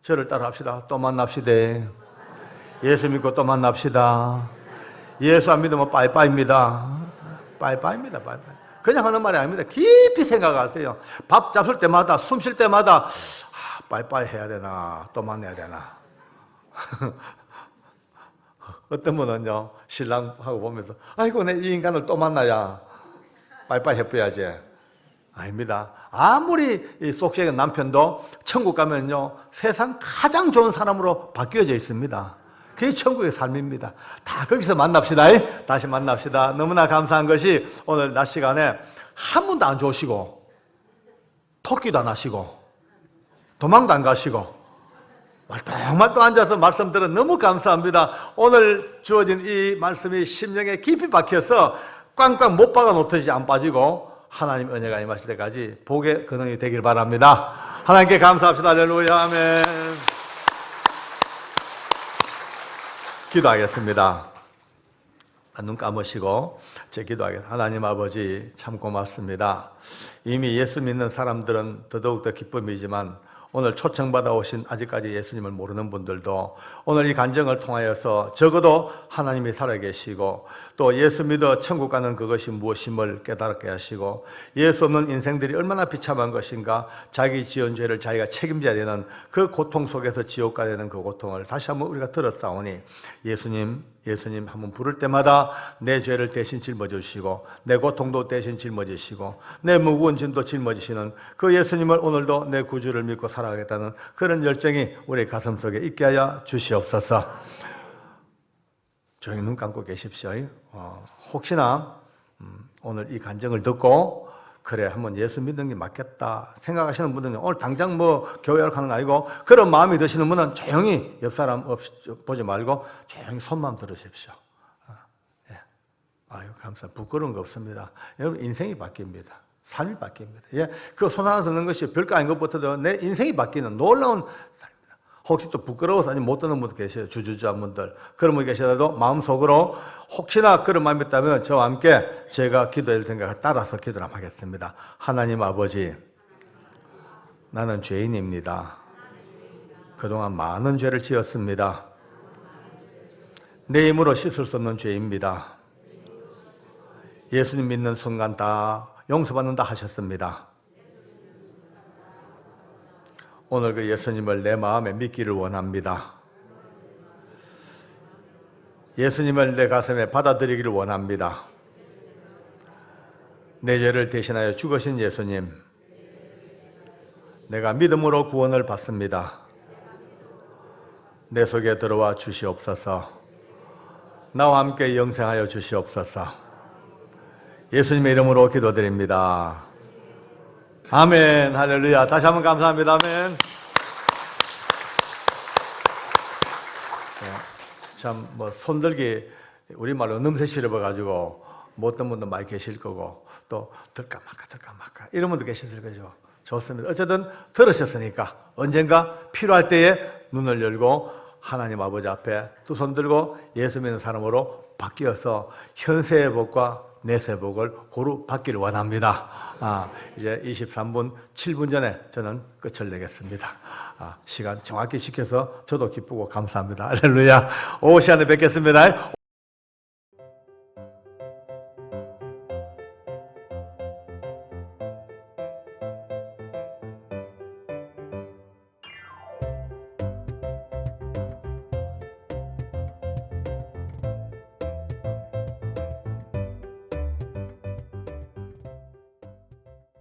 저를 따라 합시다. 또 만납시다. 예수 믿고 또 만납시다. 예수 안 믿으면 빠이빠이입니다. 빠이빠이입니다. 빠이빠이. 그냥 하는 말이 아닙니다. 깊이 생각하세요. 밥 잡술 때마다 숨 쉴 때마다 빠이빠이 해야 되나 또 만나야 되나. 어떤 분은요 신랑하고 보면서 아이고 내 이 인간을 또 만나야 빠이빠이 해봐야지. 아닙니다. 아무리 이 속죄의 남편도 천국 가면요 세상 가장 좋은 사람으로 바뀌어져 있습니다. 그게 천국의 삶입니다. 다 거기서 만납시다. 다시 만납시다. 너무나 감사한 것이 오늘 낮 시간에 한 분도 안 좋으시고 토끼도 안 하시고 도망도 안 가시고 말똥말똥 앉아서 말씀 들어 너무 감사합니다. 오늘 주어진 이 말씀이 심령에 깊이 박혀서 꽝꽝 못 박아 놓듯이 안 빠지고 하나님 은혜가 임하실 때까지 복의 근원이 되길 바랍니다. 하나님께 감사합시다. 할렐루야. 아멘. 기도하겠습니다. 눈 감으시고 제 기도하겠습니다. 하나님 아버지 참 고맙습니다. 이미 예수 믿는 사람들은 더더욱 기쁨이지만 오늘 초청받아 오신 아직까지 예수님을 모르는 분들도 오늘 이 간증을 통하여서 적어도 하나님이 살아계시고 또 예수 믿어 천국 가는 그것이 무엇임을 깨달게 하시고 예수 없는 인생들이 얼마나 비참한 것인가 자기 지은 죄를 자기가 책임져야 되는 그 고통 속에서 지옥 가야 되는 그 고통을 다시 한번 우리가 들었사오니 예수님 한번 부를 때마다 내 죄를 대신 짊어지시고 내 고통도 대신 짊어지시고 내 무거운 짐도 짊어지시는 그 예수님을 오늘도 내 구주를 믿고 살아가겠다는 그런 열정이 우리 가슴속에 있게 하여 주시옵소서. 조용히 눈 감고 계십시오. 혹시나 오늘 이 간증을 듣고 그래 한번 예수 믿는 게 맞겠다 생각하시는 분들은 오늘 당장 뭐 교회를 가는 거 아니고 그런 마음이 드시는 분은 조용히 옆 사람 없이 보지 말고 조용히 손만 들으십시오. 아유 감사합니다. 부끄러운 거 없습니다. 여러분 인생이 바뀝니다. 삶이 바뀝니다. 그 손 하나 드는 것이 별거 아닌 것부터도 내 인생이 바뀌는 놀라운 삶입니다. 혹시 또 부끄러워서 아니 못 듣는 분들 계세요. 주저주한 분들. 그런 분 계시더라도 마음속으로 혹시나 그런 마음이 있다면 저와 함께 제가 기도할 테니까 따라서 기도를 하겠습니다. 하나님 아버지, 나는 죄인입니다. 그동안 많은 죄를 지었습니다. 내 힘으로 씻을 수 없는 죄입니다. 예수님 믿는 순간 다 용서받는다 하셨습니다. 오늘 그 예수님을 내 마음에 믿기를 원합니다. 예수님을 내 가슴에 받아들이기를 원합니다. 내 죄를 대신하여 죽으신 예수님, 내가 믿음으로 구원을 받습니다. 내 속에 들어와 주시옵소서. 나와 함께 영생하여 주시옵소서. 예수님의 이름으로 기도드립니다. 아멘. 할렐루야. 다시 한번 감사합니다. 아멘. 참 손들기 우리말로 넘새 실어봐가지고 못 든 분도 많이 계실 거고 또 들까 말까 이런 분도 계셨을 거죠. 좋습니다. 어쨌든 들으셨으니까 언젠가 필요할 때에 눈을 열고 하나님 아버지 앞에 두 손 들고 예수 믿는 사람으로 바뀌어서 현세의 복과 내세의 복을 고루 받기를 원합니다. 이제 23분 7분 전에 저는 끝을 내겠습니다. 시간 정확히 지켜서 저도 기쁘고 감사합니다. 할렐루야. 오후 시간에 뵙겠습니다.